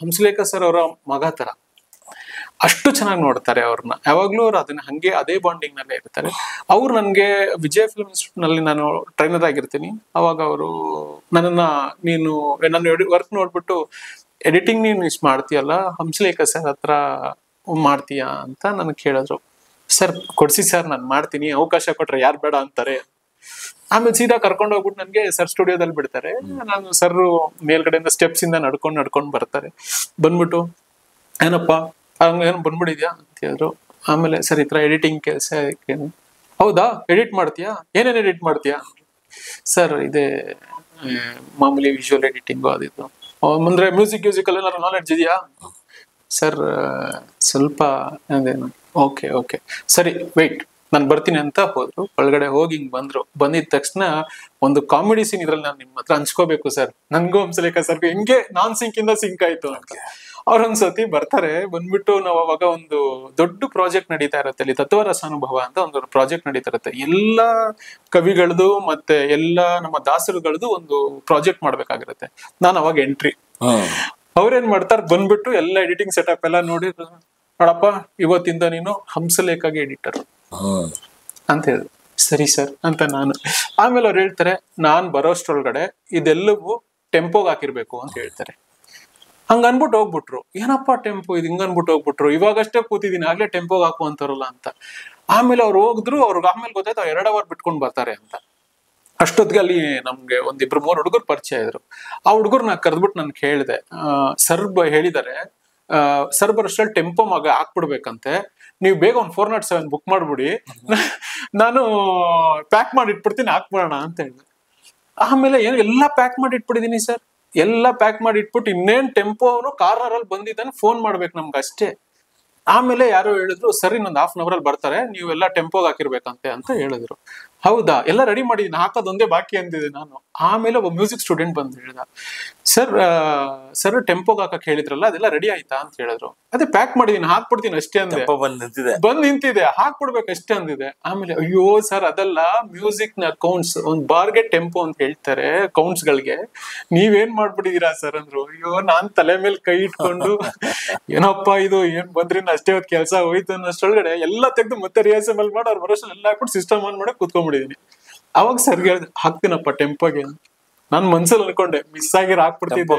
ಹಂಸಲೇಖ ಸರ್ ಅವರ ಮಗ ತರ ಅಷ್ಟು ಚೆನ್ನಾಗಿ ನೋಡ್ತಾರೆ ಅವ್ರನ್ನ. ಯಾವಾಗ್ಲೂ ಅವ್ರು ಅದನ್ನ ಅದೇ ಬಾಂಡಿಂಗ್ ನಲ್ಲೇ ಇರ್ತಾರೆ. ಅವ್ರು ನನ್ಗೆ ವಿಜಯ ಫಿಲ್ಮ್ ಇನ್ಸ್ಟಿಟ್ಯೂಟ್ ನಲ್ಲಿ ನಾನು ಟ್ರೈನರ್ ಆಗಿರ್ತೀನಿ. ಅವಾಗ ಅವರು ನೀನು ನನ್ನ ವರ್ಕ್ ನೋಡ್ಬಿಟ್ಟು ಎಡಿಟಿಂಗ್ ನೀನು ಇಷ್ಟು ಮಾಡ್ತೀಯಲ್ಲ, ಹಂಸಲೇಖ ಸರ್ ಹತ್ರ ಮಾಡ್ತೀಯಾ ಅಂತ ನನಗೆ ಕೇಳಿದ್ರು. ಸರ್ ಕೊಡ್ಸಿ ಸರ್, ನಾನು ಮಾಡ್ತೀನಿ, ಅವಕಾಶ ಕೊಟ್ರೆ ಯಾರು ಬೇಡ ಅಂತಾರೆ. ಆಮೇಲೆ ಸೀದಾ ಕರ್ಕೊಂಡು ಹೋಗ್ಬಿಟ್ಟು ನನ್ಗೆ ಸರ್ ಸ್ಟುಡಿಯೋದಲ್ಲಿ ಬಿಡ್ತಾರೆ. ನಾನು ಸರ್ ಮೇಲ್ಗಡೆಯಿಂದ ಸ್ಟೆಪ್ಸ್ ಇಂದ ನಡ್ಕೊಂಡು ಬರ್ತಾರೆ. ಬಂದ್ಬಿಟ್ಟು ಏನಪ್ಪಾ ಹಂಗೇನು ಬಂದ್ಬಿಟ್ಟಿದ್ಯಾ ಅಂತ ಹೇಳಿದ್ರು. ಆಮೇಲೆ ಸರ್ ಈ ತರ ಎಡಿಟಿಂಗ್ ಕೆಲಸ, ಹೌದಾ ಎಡಿಟ್ ಮಾಡ್ತೀಯಾ, ಏನೇನು ಎಡಿಟ್ ಮಾಡ್ತೀಯಾ? ಸರ್ ಇದೇ ಮಾಮೂಲಿ ವಿಜುವಲ್ ಎಡಿಟಿಂಗು ಅದಿದ್ದು. ಅಂದ್ರೆ ಮ್ಯೂಸಿಕ್ ಅಲ್ಲಿ ಏನಾದ್ರು ನಾಲೆಡ್ಜ್ ಇದೆಯಾ? ಸರ್ ಸ್ವಲ್ಪ ಅದೇನು. ಓಕೆ ಸರಿ ವೆಯ್ಟ್, ನಾನು ಬರ್ತೀನಿ ಅಂತ ಹೋದ್ರು. ಒಳಗಡೆ ಹೋಗಿ ಹಿಂಗ್ ಬಂದಿದ ತಕ್ಷಣ ಒಂದು ಕಾಮಿಡಿ ಸೀನ್ ಇದ್ರಲ್ಲಿ ನಾನು ನಿಮ್ಮ ಹತ್ರ ಹಂಚ್ಕೋಬೇಕು ಸರ್, ನನ್ಗೂ ಹಂಸಲೇಖ ಸರ್ ಹೆಂಗೆ ನಾನ್ ಸಿಂಕ್ ಇಂದ ಸಿಂಕ್ ಆಯ್ತು ಅಂತ. ಅವ್ರೊಂದ್ಸತಿ ಬರ್ತಾರೆ. ಬಂದ್ಬಿಟ್ಟು ನಾವು ಅವಾಗ ಒಂದು ದೊಡ್ಡ ಪ್ರಾಜೆಕ್ಟ್ ನಡೀತಾ ಇರುತ್ತೆ ಅಲ್ಲಿ, ತತ್ವರಸಾನುಭವ ಅಂತ ಒಂದು ಪ್ರಾಜೆಕ್ಟ್ ನಡೀತಾ ಇರುತ್ತೆ. ಎಲ್ಲಾ ಕವಿಗಳದು ಮತ್ತೆ ಎಲ್ಲಾ ನಮ್ಮ ದಾಸರುಗಳದು ಒಂದು ಪ್ರಾಜೆಕ್ಟ್ ಮಾಡ್ಬೇಕಾಗಿರುತ್ತೆ. ನಾನು ಅವಾಗ ಎಂಟ್ರಿ. ಅವ್ರೇನ್ ಮಾಡ್ತಾರೆ, ಬಂದ್ಬಿಟ್ಟು ಎಲ್ಲ ಎಡಿಟಿಂಗ್ ಸೆಟಪ್ ಎಲ್ಲ ನೋಡಿ, ನೋಡಪ್ಪ ಇವತ್ತಿಂದ ನೀನು ಹಂಸಲೇಖಗೆ ಎಡಿಟರ್ ಅಂತ ಹೇಳಿದ್ರು. ಸರಿ ಸರ್ ಅಂತ ನಾನು. ಆಮೇಲೆ ಅವ್ರು ಹೇಳ್ತಾರೆ, ನಾನ್ ಬರೋಷ್ಟ್ರೊಳಗಡೆ ಇದೆಲ್ಲವೂ ಟೆಂಪೋಗ್ ಹಾಕಿರ್ಬೇಕು ಅಂತ ಹೇಳ್ತಾರೆ. ಹಂಗ ಅನ್ಬಿಟ್ಟು ಹೋಗ್ಬಿಟ್ರು. ಏನಪ್ಪಾ ಟೆಂಪೋ ಇದು, ಹಿಂಗ ಅನ್ಬಿಟ್ಟು ಹೋಗ್ಬಿಟ್ರು. ಇವಾಗಷ್ಟೇ ಕೂತಿದೀನಿ, ಆಗ್ಲೇ ಟೆಂಪೋಗ್ ಹಾಕು ಅಂತಾರಲ್ಲ ಅಂತ. ಆಮೇಲೆ ಅವ್ರು ಹೋಗಿದ್ರು. ಅವ್ರಿಗೆ ಆಮೇಲೆ ಗೊತ್ತಾಯ್ತು 2 ಅವರ್ ಬಿಟ್ಕೊಂಡ್ ಬರ್ತಾರೆ ಅಂತ. ಅಷ್ಟೊತ್ತಿಗೆ ಅಲ್ಲಿ ನಮ್ಗೆ 1-2-3 ಹುಡುಗರು ಪರಿಚಯ ಇದ್ರು. ಆ ಹುಡುಗರ್ನ ಕರೆದ್ಬಿಟ್ಟು ನಾನು ಕೇಳಿದೆ, ಸರ್ ಹೇಳಿದಾರೆ ಸರ್ ಬರೋಷ್ಟ್ರಲ್ಲಿ ಟೆಂಪೋ ಮಗ ಹಾಕ್ಬಿಡ್ಬೇಕಂತೆ, ನೀವು ಬೇಗ ಒಂದು 407 ಬುಕ್ ಮಾಡ್ಬಿಡಿ, ನಾನು ಪ್ಯಾಕ್ ಮಾಡಿ ಇಟ್ಬಿಡ್ತೀನಿ, ಹಾಕ್ಬಿಡೋಣ ಅಂತ ಹೇಳಿದೆ. ಆಮೇಲೆ ಏನು ಎಲ್ಲಾ ಪ್ಯಾಕ್ ಮಾಡಿ ಇಟ್ಬಿಟ್ಟಿದೀನಿ ಸರ್, ಎಲ್ಲಾ ಪ್ಯಾಕ್ ಮಾಡಿ ಇಟ್ಬಿಟ್ಟು ಇನ್ನೇನ್ ಟೆಂಪೋ ಅವನು ಕಾರ್ನರ್ ಅಲ್ಲಿ ಬಂದಿದ್ದಾನೆ, ಫೋನ್ ಮಾಡ್ಬೇಕು ನಮ್ಗೆ ಅಷ್ಟೇ. ಆಮೇಲೆ ಯಾರೋ ಹೇಳಿದ್ರು, ಸರಿ ಇನ್ನೊಂದು 1/2 ಅವರ್ ಅಲ್ಲಿ ಬರ್ತಾರೆ, ನೀವೆಲ್ಲ ಟೆಂಪೋಗ್ ಹಾಕಿರ್ಬೇಕಂತೆ ಅಂತ ಹೇಳಿದ್ರು. ಹೌದಾ, ಎಲ್ಲ ರೆಡಿ ಮಾಡಿದೀನಿ, ಹಾಕೋದೊಂದೇ ಬಾಕಿ ಅಂದಿದೆ ನಾನು. ಆಮೇಲೆ ಒಬ್ಬ ಮ್ಯೂಸಿಕ್ ಸ್ಟೂಡೆಂಟ್ ಬಂದು ಹೇಳ್ದ, ಸರ್ ಟೆಂಪೋಗ್ ಹಾಕಕ್ ಹೇಳಿದ್ರಲ್ಲ, ಅದೆಲ್ಲ ರೆಡಿ ಆಯ್ತಾ ಅಂತ ಹೇಳಿದ್ರು. ಅದೇ ಪ್ಯಾಕ್ ಮಾಡಿದೀನಿ, ಹಾಕ್ಬಿಡ್ತೀನಿ ಅಷ್ಟೇ ಅಂದೆ. ಬಂದ್ ನಿಂತಿದೆ, ಹಾಕ್ಬಿಡ್ಬೇಕು ಅಷ್ಟೇ ಅಂದಿದೆ. ಆಮೇಲೆ ಅಯ್ಯೋ ಸರ್ ಅದಲ್ಲ, ಮ್ಯೂಸಿಕ್ ನ ಕೌಂಟ್ಸ್, ಒಂದ್ ಬಾರ್ಗೆ ಟೆಂಪೋ ಅಂತ ಹೇಳ್ತಾರೆ ಕೌಂಟ್ಸ್ ಗಳಿಗೆ, ನೀವೇನ್ ಮಾಡ್ಬಿಟ್ಟಿದೀರಾ ಸರ್ ಅಂದ್ರು. ಅಯ್ಯೋ ನಾನ್ ತಲೆ ಮೇಲೆ ಕೈ ಇಟ್ಕೊಂಡು ಏನಪ್ಪಾ ಇದು, ಏನ್ ಬಂದ್ರಿ ಅಷ್ಟೇ ಹೊತ್ತು ಕೆಲಸ ಹೋಯ್ತು ಅನ್ನೋಷ್ಟ್ರೊಳಗಡೆ ಎಲ್ಲ ತೆಗೆದು ಮತ್ತೆ ರಿಹರ್ಸಲ್ ಮಾಡಿ ಅವ್ರ ಬರೋಷ್ಟ್ರಲ್ಲಿ ಎಲ್ಲ ಹಾಕ್ಬಿಟ್ಟು ಸಿಸ್ಟಮ್ ಆನ್ ಮಾಡಿ ಕೂತ್ಕೊಂಡ್ಬಿಟ್ಟಿದೀನಿ. ಅವಾಗ ಸರ್ ಹೇಳ್ದೆ, ಹಾಕ್ತೀನಪ್ಪ ಟೆಂಪೋಗೆ. ನಾನ್ ಮನ್ಸಲ್ಲಿ ಅನ್ಕೊಂಡೆ, ಮಿಸ್ ಆಗಿರ ಹಾಕ್ಬಿಡ್ತಿದ್ದೆ,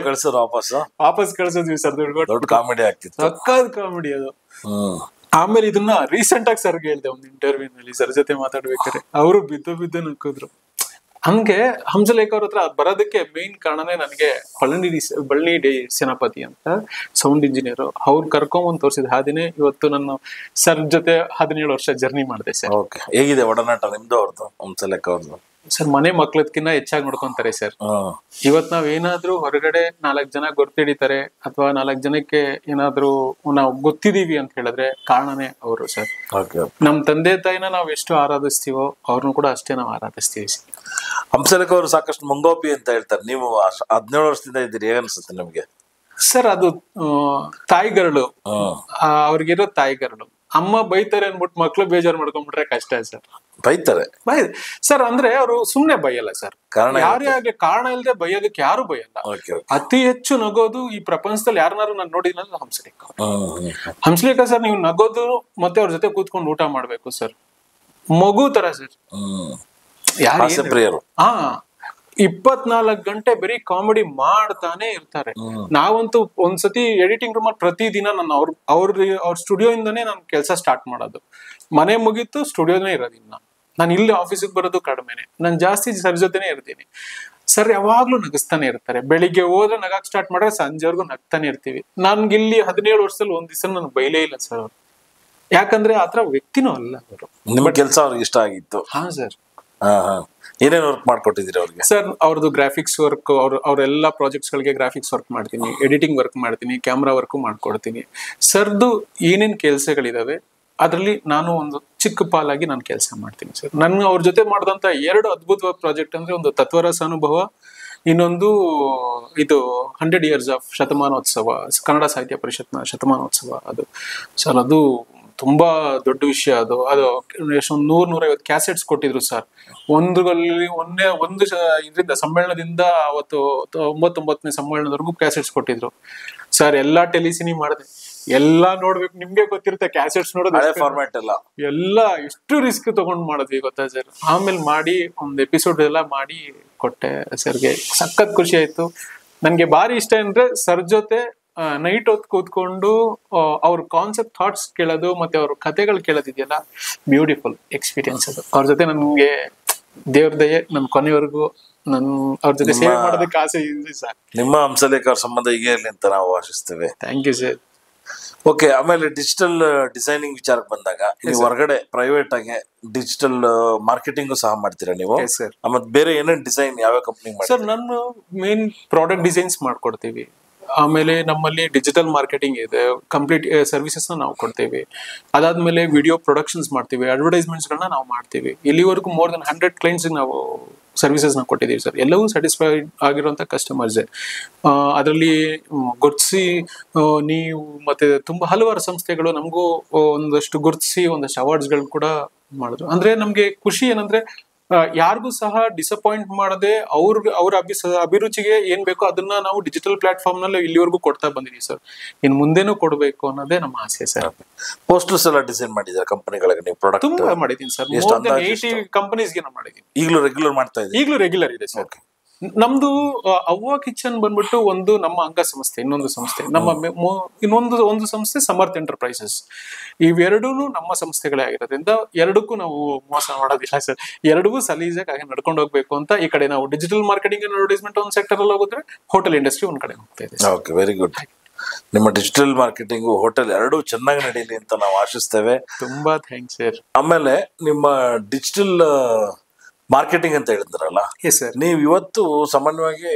ವಾಪಸ್ ಕಳ್ಸಿದ್ವಿ ಸರ್. ದೊಡ್ಡ ಕಾಮಿಡಿ ಆಗ್ತಿತ್ತು, ಸಕ್ಕತ್ ಕಾಮಿಡಿ ಅದು. ಆಮೇಲೆ ಇದನ್ನ ರೀಸೆಂಟ್ ಆಗಿ ಸರ್ಗೆ ಹೇಳ್ದೆ ಒಂದು ಇಂಟರ್ವ್ಯೂ ನಲ್ಲಿ, ಸರ್ ಜೊತೆ ಮಾತಾಡ್ಬೇಕಾರೆ ಅವರು ಬಿದ್ದು ನಕ್ಕಿದ್ರು. ಹಂಗೆ ಹಂಸಲೇಖ ಅವ್ರ ಹತ್ರ ಬರೋದಕ್ಕೆ ಮೇನ್ ಕಾರಣನೇ ನನಗೆ ಬಳ್ಳಿ ಡಿ ಸೇನಾಪತಿ ಅಂತ ಸೌಂಡ್ ಇಂಜಿನಿಯರ್ ಅವ್ರು ಕರ್ಕೊಂಬಂದು ತೋರಿಸಿದ ಹಾದಿನೇ ಇವತ್ತು ನನ್ನ ಸರ್ ಜೊತೆ 17 ವರ್ಷ ಜರ್ನಿ ಮಾಡಿದೆ ಸರ್. ಓಕೆ, ಹೇಗಿದೆ ಒಡನಾಟ ನಿಮ್ದು ಅವ್ರದ್ದು, ಹಂಸಲೇಖ ಅವ್ರದ್ದು? ಸರ್ ಮನೆ ಮಕ್ಳದ್ಕಿನ್ನ ಹೆಚ್ಚಾಗಿ ನೋಡ್ಕೊಂತಾರೆ ಸರ್. ಇವತ್ ನಾವ್ ಏನಾದ್ರೂ ಹೊರಗಡೆ 4 ಜನ ಗೊತ್ತಿಡಿತಾರೆ ಅಥವಾ 4 ಜನಕ್ಕೆ ಏನಾದ್ರೂ ನಾವು ಗೊತ್ತಿದೀವಿ ಅಂತ ಹೇಳಿದ್ರೆ ಕಾರಣನೇ ಅವರು ಸರ್. ನಮ್ ತಂದೆ ತಾಯಿನ ನಾವ್ ಎಷ್ಟು ಆರಾಧಿಸ್ತೀವೋ ಅವ್ರನ್ನು ಕೂಡ ಅಷ್ಟೇ ನಾವು ಆರಾಧಿಸ್ತೀವಿ ಸರ್. ಹಂಸಲೇಖ ಅವರು ಸಾಕಷ್ಟು ಮುಂಗೋಪಿ ಅಂತ ಹೇಳ್ತಾರೆ, ನೀವು 17 ವರ್ಷದಿಂದ ಇದ್ದೀರಿ, ಹೇಗ ಅನ್ಸುತ್ತೆ ನಿಮ್ಗೆ? ಸರ್ ಅದು ತಾಯಿಗರಳು, ಅವ್ರಿಗಿರೋ ತಾಯಿಗರಳು. ಅಮ್ಮ ಬೈತಾರೆ ಅನ್ಬಿಟ್ಟು ಮಕ್ಳು ಬೇಜಾರು ಮಾಡ್ಕೊಂಡ್ಬಿಟ್ರೆ ಕಷ್ಟ ಸರ್. ಬೈತಾರೆ ಸರ್, ಅಂದ್ರೆ ಅವರು ಸುಮ್ನೆ ಬೈಯಲ್ಲ ಸರ್, ಯಾರೇ ಆಗ್ಲಿ ಕಾರಣ ಇಲ್ಲದೆ ಬೈಯೋದಕ್ಕೆ ಯಾರು ಬೈಯಲ್ಲ. ಅತಿ ಹೆಚ್ಚು ನಗೋದು ಈ ಪ್ರಪಂಚದಲ್ಲಿ ಯಾರನ್ನಾರು ನಾನು ನೋಡಿದ್ರೆ ಹಂಸಲೇಖ. ಹಂಸಲೇಖ ಸರ್, ನೀವು ನಗೋದು ಮತ್ತೆ ಅವ್ರ ಜೊತೆ ಕೂತ್ಕೊಂಡು ಊಟ ಮಾಡ್ಬೇಕು ಸರ್, ಮಗು ತರ ಸರ್. ಪ್ರಿಯರು. 24 ಗಂಟೆ ಬರೀ ಕಾಮಿಡಿ ಮಾಡ್ತಾನೆ ಇರ್ತಾರೆ. ನಾವಂತೂ ಒಂದ್ಸತಿ ಎಡಿಟಿಂಗ್ ರೂಮ್ ಅಲ್ಲಿ ಪ್ರತಿದಿನ ನಾನು ಅವ್ರ ಸ್ಟುಡಿಯೋ ಇಂದಾನೇ ನಾನು ಕೆಲಸ ಸ್ಟಾರ್ಟ್ ಮಾಡೋದು. ಮನೆ ಮುಗೀತು ಸ್ಟುಡಿಯೋನೇ ಇರೋದಿಲ್ಲ, ನಾನು ಇಲ್ಲಿ ಆಫೀಸಿಗೆ ಬರೋದು ಕಡಿಮೆನೆ, ನಾನು ಜಾಸ್ತಿ ಸರ್ ಜೊತೆನೆ ಇರ್ತೀನಿ. ಸರ್ ಯಾವಾಗ್ಲೂ ನಗಿಸ್ತಾನೆ ಇರ್ತಾರೆ, ಬೆಳಿಗ್ಗೆ ಹೋದ್ರೆ ನಗಾಕ್ ಸ್ಟಾರ್ಟ್ ಮಾಡ್ರೆ ಸಂಜೆವರೆಗೂ ನಗ್ತಾನೆ ಇರ್ತೀವಿ. ನನ್ಗೆ ಇಲ್ಲಿ 17 ವರ್ಷದಲ್ಲಿ ಒಂದ್ ದಿವಸ ನನ್ಗೆ ಬೈಲೇ ಇಲ್ಲ ಸರ್ ಅವ್ರು, ಯಾಕಂದ್ರೆ ಆತರ ವ್ಯಕ್ತಿನೂ ಅಲ್ಲ ಅವರು. ನಿಮ್ಮ ಕೆಲಸ ಅವ್ರಿಗೆ ಇಷ್ಟ ಆಗಿತ್ತು? ಹಾ ಸರ್. ಏನೇನ್ ವರ್ಕ್ ಮಾಡ್ಕೊಟ್ಟಿದ್ರಿ ಅವ್ರಿಗೆ? ಸರ್ ಅವ್ರದ್ದು ಗ್ರಾಫಿಕ್ಸ್ ವರ್ಕ್, ಅವ್ರೆಲ್ಲಾ ಪ್ರಾಜೆಕ್ಟ್ಸ್ ಗಳಿಗೆ ಗ್ರಾಫಿಕ್ಸ್ ವರ್ಕ್ ಮಾಡ್ತೀನಿ, ಎಡಿಟಿಂಗ್ ವರ್ಕ್ ಮಾಡ್ತೀನಿ, ಕ್ಯಾಮ್ರಾ ವರ್ಕ್ ಮಾಡ್ಕೊಡ್ತೀನಿ. ಸರ್ದು ಏನೇನ್ ಕೆಲ್ಸಗಳಿದಾವೆ ಅದ್ರಲ್ಲಿ ನಾನು ಒಂದು ಚಿಕ್ಕ ಪಾಲಾಗಿ ನಾನು ಕೆಲಸ ಮಾಡ್ತೀನಿ ಸರ್. ನನ್ನ ಅವ್ರ ಜೊತೆ ಮಾಡಿದಂತ 2 ಅದ್ಭುತವಾದ ಪ್ರಾಜೆಕ್ಟ್ ಅಂದ್ರೆ ಒಂದು ತತ್ವರಸ ಅನುಭವ, ಇನ್ನೊಂದು ಇದು 100 years ಆಫ್ ಶತಮಾನೋತ್ಸವ, ಕನ್ನಡ ಸಾಹಿತ್ಯ ಪರಿಷತ್ನ ಶತಮಾನೋತ್ಸವ. ಅದು ಸರ್ ಅದು ತುಂಬಾ ದೊಡ್ಡ ವಿಷಯ. ಅದು ಎಷ್ಟೊಂದು 100-150 ಕ್ಯಾಸೆಟ್ಸ್ ಕೊಟ್ಟಿದ್ರು ಸರ್. ಒಂದು ಇದರಿಂದ ಸಮ್ಮೇಳನದಿಂದ ಅವತ್ತು 99ನೇ ಸಮ್ಮೇಳನದವರೆಗೂ ಕ್ಯಾಸೆಟ್ಸ್ ಕೊಟ್ಟಿದ್ರು ಸರ್. ಎಲ್ಲಾ ಟೆಲಿಸಿನಿ ಮಾಡಿದೆ, ಎಲ್ಲಾ ನೋಡ್ಬೇಕು, ನಿಮ್ಗೆ ಗೊತ್ತಿರುತ್ತೆ ಕ್ಯಾಸೆಟ್ಸ್ ನೋಡೋದು ಎಲ್ಲ ಎಷ್ಟು ರಿಸ್ಕ್ ತಗೊಂಡ್ ಮಾಡಿದ್ವಿ ಗೊತ್ತಾ ಸರ್. ಆಮೇಲೆ ಮಾಡಿ ಒಂದ್ ಎಪಿಸೋಡ್ ಎಲ್ಲ ಮಾಡಿ ಕೊಟ್ಟೆ ಸರ್ಗೆ. ಸಖತ್ ಖುಷಿ ಆಯ್ತು. ನನ್ಗೆ ಭಾರಿ ಇಷ್ಟ ಅಂದ್ರೆ ಸರ್ ಜೊತೆ ನೈಟ್ ಹೊತ್ತು ಕೂತ್ಕೊಂಡು ಅವ್ರ ಕಾನ್ಸೆಪ್ಟ್ ಥಾಟ್ಸ್ ಕೇಳೋದು ಮತ್ತೆ ಅವ್ರ ಕಥೆಗಳು ಕೇಳೋದಿದೆಯಲ್ಲ, ಬ್ಯೂಟಿಫುಲ್ ಎಕ್ಸ್ಪೀರಿಯನ್ಸ್ ಅದು. ಅವ್ರ ಜೊತೆ ನನ್ಗೆ ದೇವ್ರ ದಯೆ ನನ್ ಕೊನೆವರೆಗೂ ಅವ್ರ ಜೊತೆ ಸೇವೆ ಮಾಡೋದಕ್ಕೆ ಆಸೆ ಇದೆ ಸರ್. ನಿಮ್ಮ ಹಂಸಲೇಖ ಅವ್ರ ಸಂಬಂಧ ಹೀಗೆ ಇರ್ಲಿ ಅಂತ ನಾವು ಆಶಿಸ್ತೇವೆ. Thank you sir. ಓಕೆ, ಆಮೇಲೆ ಡಿಜಿಟಲ್ ಡಿಸೈನಿಂಗ್ ವಿಚಾರಕ್ಕೆ ಬಂದಾಗ ನೀವು ಹೊರಗಡೆ ಪ್ರೈವೇಟ್ ಆಗಿ ಡಿಜಿಟಲ್ ಮಾರ್ಕೆಟಿಂಗ್ ಸಹ ಮಾಡ್ತೀರಾ ನೀವು? ಮತ್ತೆ ಬೇರೆ ಏನೇನು ಡಿಸೈನ್ ಯಾವ ಕಂಪ್ನಿ ಸರ್? ನಾನು ಮೇನ್ ಪ್ರಾಡಕ್ಟ್ ಡಿಸೈನ್ಸ್ ಮಾಡ್ಕೊಡ್ತೀವಿ. ಆಮೇಲೆ ನಮ್ಮಲ್ಲಿ ಡಿಜಿಟಲ್ ಮಾರ್ಕೆಟಿಂಗ್ ಇದೆ, ಕಂಪ್ಲೀಟ್ ಸರ್ವಿಸಸ್ ನಾವು ಕೊಡ್ತೇವೆ. ಅದಾದ್ಮೇಲೆ ವಿಡಿಯೋ ಪ್ರೊಡಕ್ಷನ್ಸ್ ಮಾಡ್ತೀವಿ, ಅಡ್ವರ್ಟೈಸ್ಮೆಂಟ್ಸ್ ಗಳನ್ನ ನಾವು ಮಾಡ್ತೀವಿ. ಇಲ್ಲಿವರೆಗೂ ಮೋರ್ ದನ್ 100 ಕ್ಲೈಂಟ್ಸ್ ನಾವು ಸರ್ವಿಸಸ್ ನ ಕೊಟ್ಟಿದ್ದೀವಿ ಸರ್. ಎಲ್ಲವೂ ಸ್ಯಾಟಿಸ್ಫೈಡ್ ಆಗಿರುವಂತ ಕಸ್ಟಮರ್ಸ್. ಅದರಲ್ಲಿ ಗುರ್ತಿಸಿ ನೀವು ಮತ್ತೆ ತುಂಬಾ ಹಲವಾರು ಸಂಸ್ಥೆಗಳು ನಮಗೂ ಒಂದಷ್ಟು ಗುರ್ತಿಸಿ ಒಂದಷ್ಟು ಅವಾರ್ಡ್ಸ್ ಗಳನ್ನ ಕೂಡ ಮಾಡಿದ್ರು. ಅಂದ್ರೆ ನಮ್ಗೆ ಖುಷಿ ಏನಂದ್ರೆ ಯಾರಿಗೂ ಸಹ ಡಿಸಪಾಯಿಂಟ್ ಮಾಡದೆ ಅವ್ರ ಅಭಿರುಚಿಗೆ ಏನ್ ಬೇಕೋ ಅದನ್ನ ನಾವು ಡಿಜಿಟಲ್ ಪ್ಲಾಟ್ಫಾರ್ಮ್ ನಲ್ಲಿ ಇಲ್ಲಿವರೆಗೂ ಕೊಡ್ತಾ ಬಂದಿದೀವಿ ಸರ್. ಇನ್ ಮುಂದೆನೂ ಕೊಡ್ಬೇಕು ಅನ್ನೋದೇ ನಮ್ಮ ಆಸೆ ಸರ್. ಪೋಸ್ಟರ್ಸ್ ಎಲ್ಲ ಡಿಸೈನ್ ಮಾಡಿದ್ದಾರೆ ಕಂಪನಿಗಳಿಗೆ ನೀವು? ಪ್ರಾಡಕ್ಟ್ ತುಂಬಾ ಮಾಡಿದೀನಿ ಸರ್, 80 ಕಂಪನೀಸ್ಗೆ ನಾವು ಮಾಡಿದೀನಿ. ಈಗಲೂ ರೆಗ್ಯುಲರ್ ಮಾಡ್ತಾ ಇದ್ದೀವಿ? ಈಗಲೂ ರೆಗ್ಯುಲರ್ ಇದೆ ಸರ್. ನಮ್ದು ಅವ್ವ ಕಿಚನ್ ಬಂದ್ಬಿಟ್ಟು ಒಂದು ನಮ್ಮ ಅಂಗ ಸಂಸ್ಥೆ, ಇನ್ನೊಂದು ಸಂಸ್ಥೆ ಒಂದು ಸಂಸ್ಥೆ ಸಮರ್ಥ ಎಂಟರ್ಪ್ರೈಸಸ್. ಇವೆರಡೂ ನಮ್ಮ ಸಂಸ್ಥೆಗಳೇ ಆಗಿರೋದ್ರಿಂದ ಎರಡಕ್ಕೂ ನಾವು ಮೋಸ ಮಾಡೋದಿಲ್ಲ ಸರ್. ಎರಡೂ ಸಲೀಸಾಗಿ ನಡ್ಕೊಂಡು ಹೋಗ್ಬೇಕು ಅಂತ ಈ ಕಡೆ ನಾವು ಡಿಜಿಟಲ್ ಮಾರ್ಕೆಟಿಂಗ್ ಅಡ್ವರ್ಟೈಸ್ಮೆಂಟ್ ಒಂದ್ ಸೆಕ್ಟರ್ ಅಲ್ಲಿ ಹೋಗಿದ್ರೆ ಹೋಟೆಲ್ ಇಂಡಸ್ಟ್ರಿ ಒಂದ್ ಕಡೆ ಹೋಗ್ತಾ ಇದೆ. Okay, very good. ನಿಮ್ಮ ಡಿಜಿಟಲ್ ಮಾರ್ಕೆಟಿಂಗ್ ಹೋಟೆಲ್ ಎರಡೂ ಚೆನ್ನಾಗಿ ನಡೀಲಿ ಅಂತ ನಾವು ಆಶಿಸ್ತೇವೆ. ತುಂಬಾ ಥ್ಯಾಂಕ್ಸ್ ಸರ್. ಆಮೇಲೆ ನಿಮ್ಮ ಡಿಜಿಟಲ್ ಮಾರ್ಕೆಟಿಂಗ್ ಅಂತ ಹೇಳಿದ್ರಲ್ಲ, ನೀವು ಇವತ್ತು ಸಾಮಾನ್ಯವಾಗಿ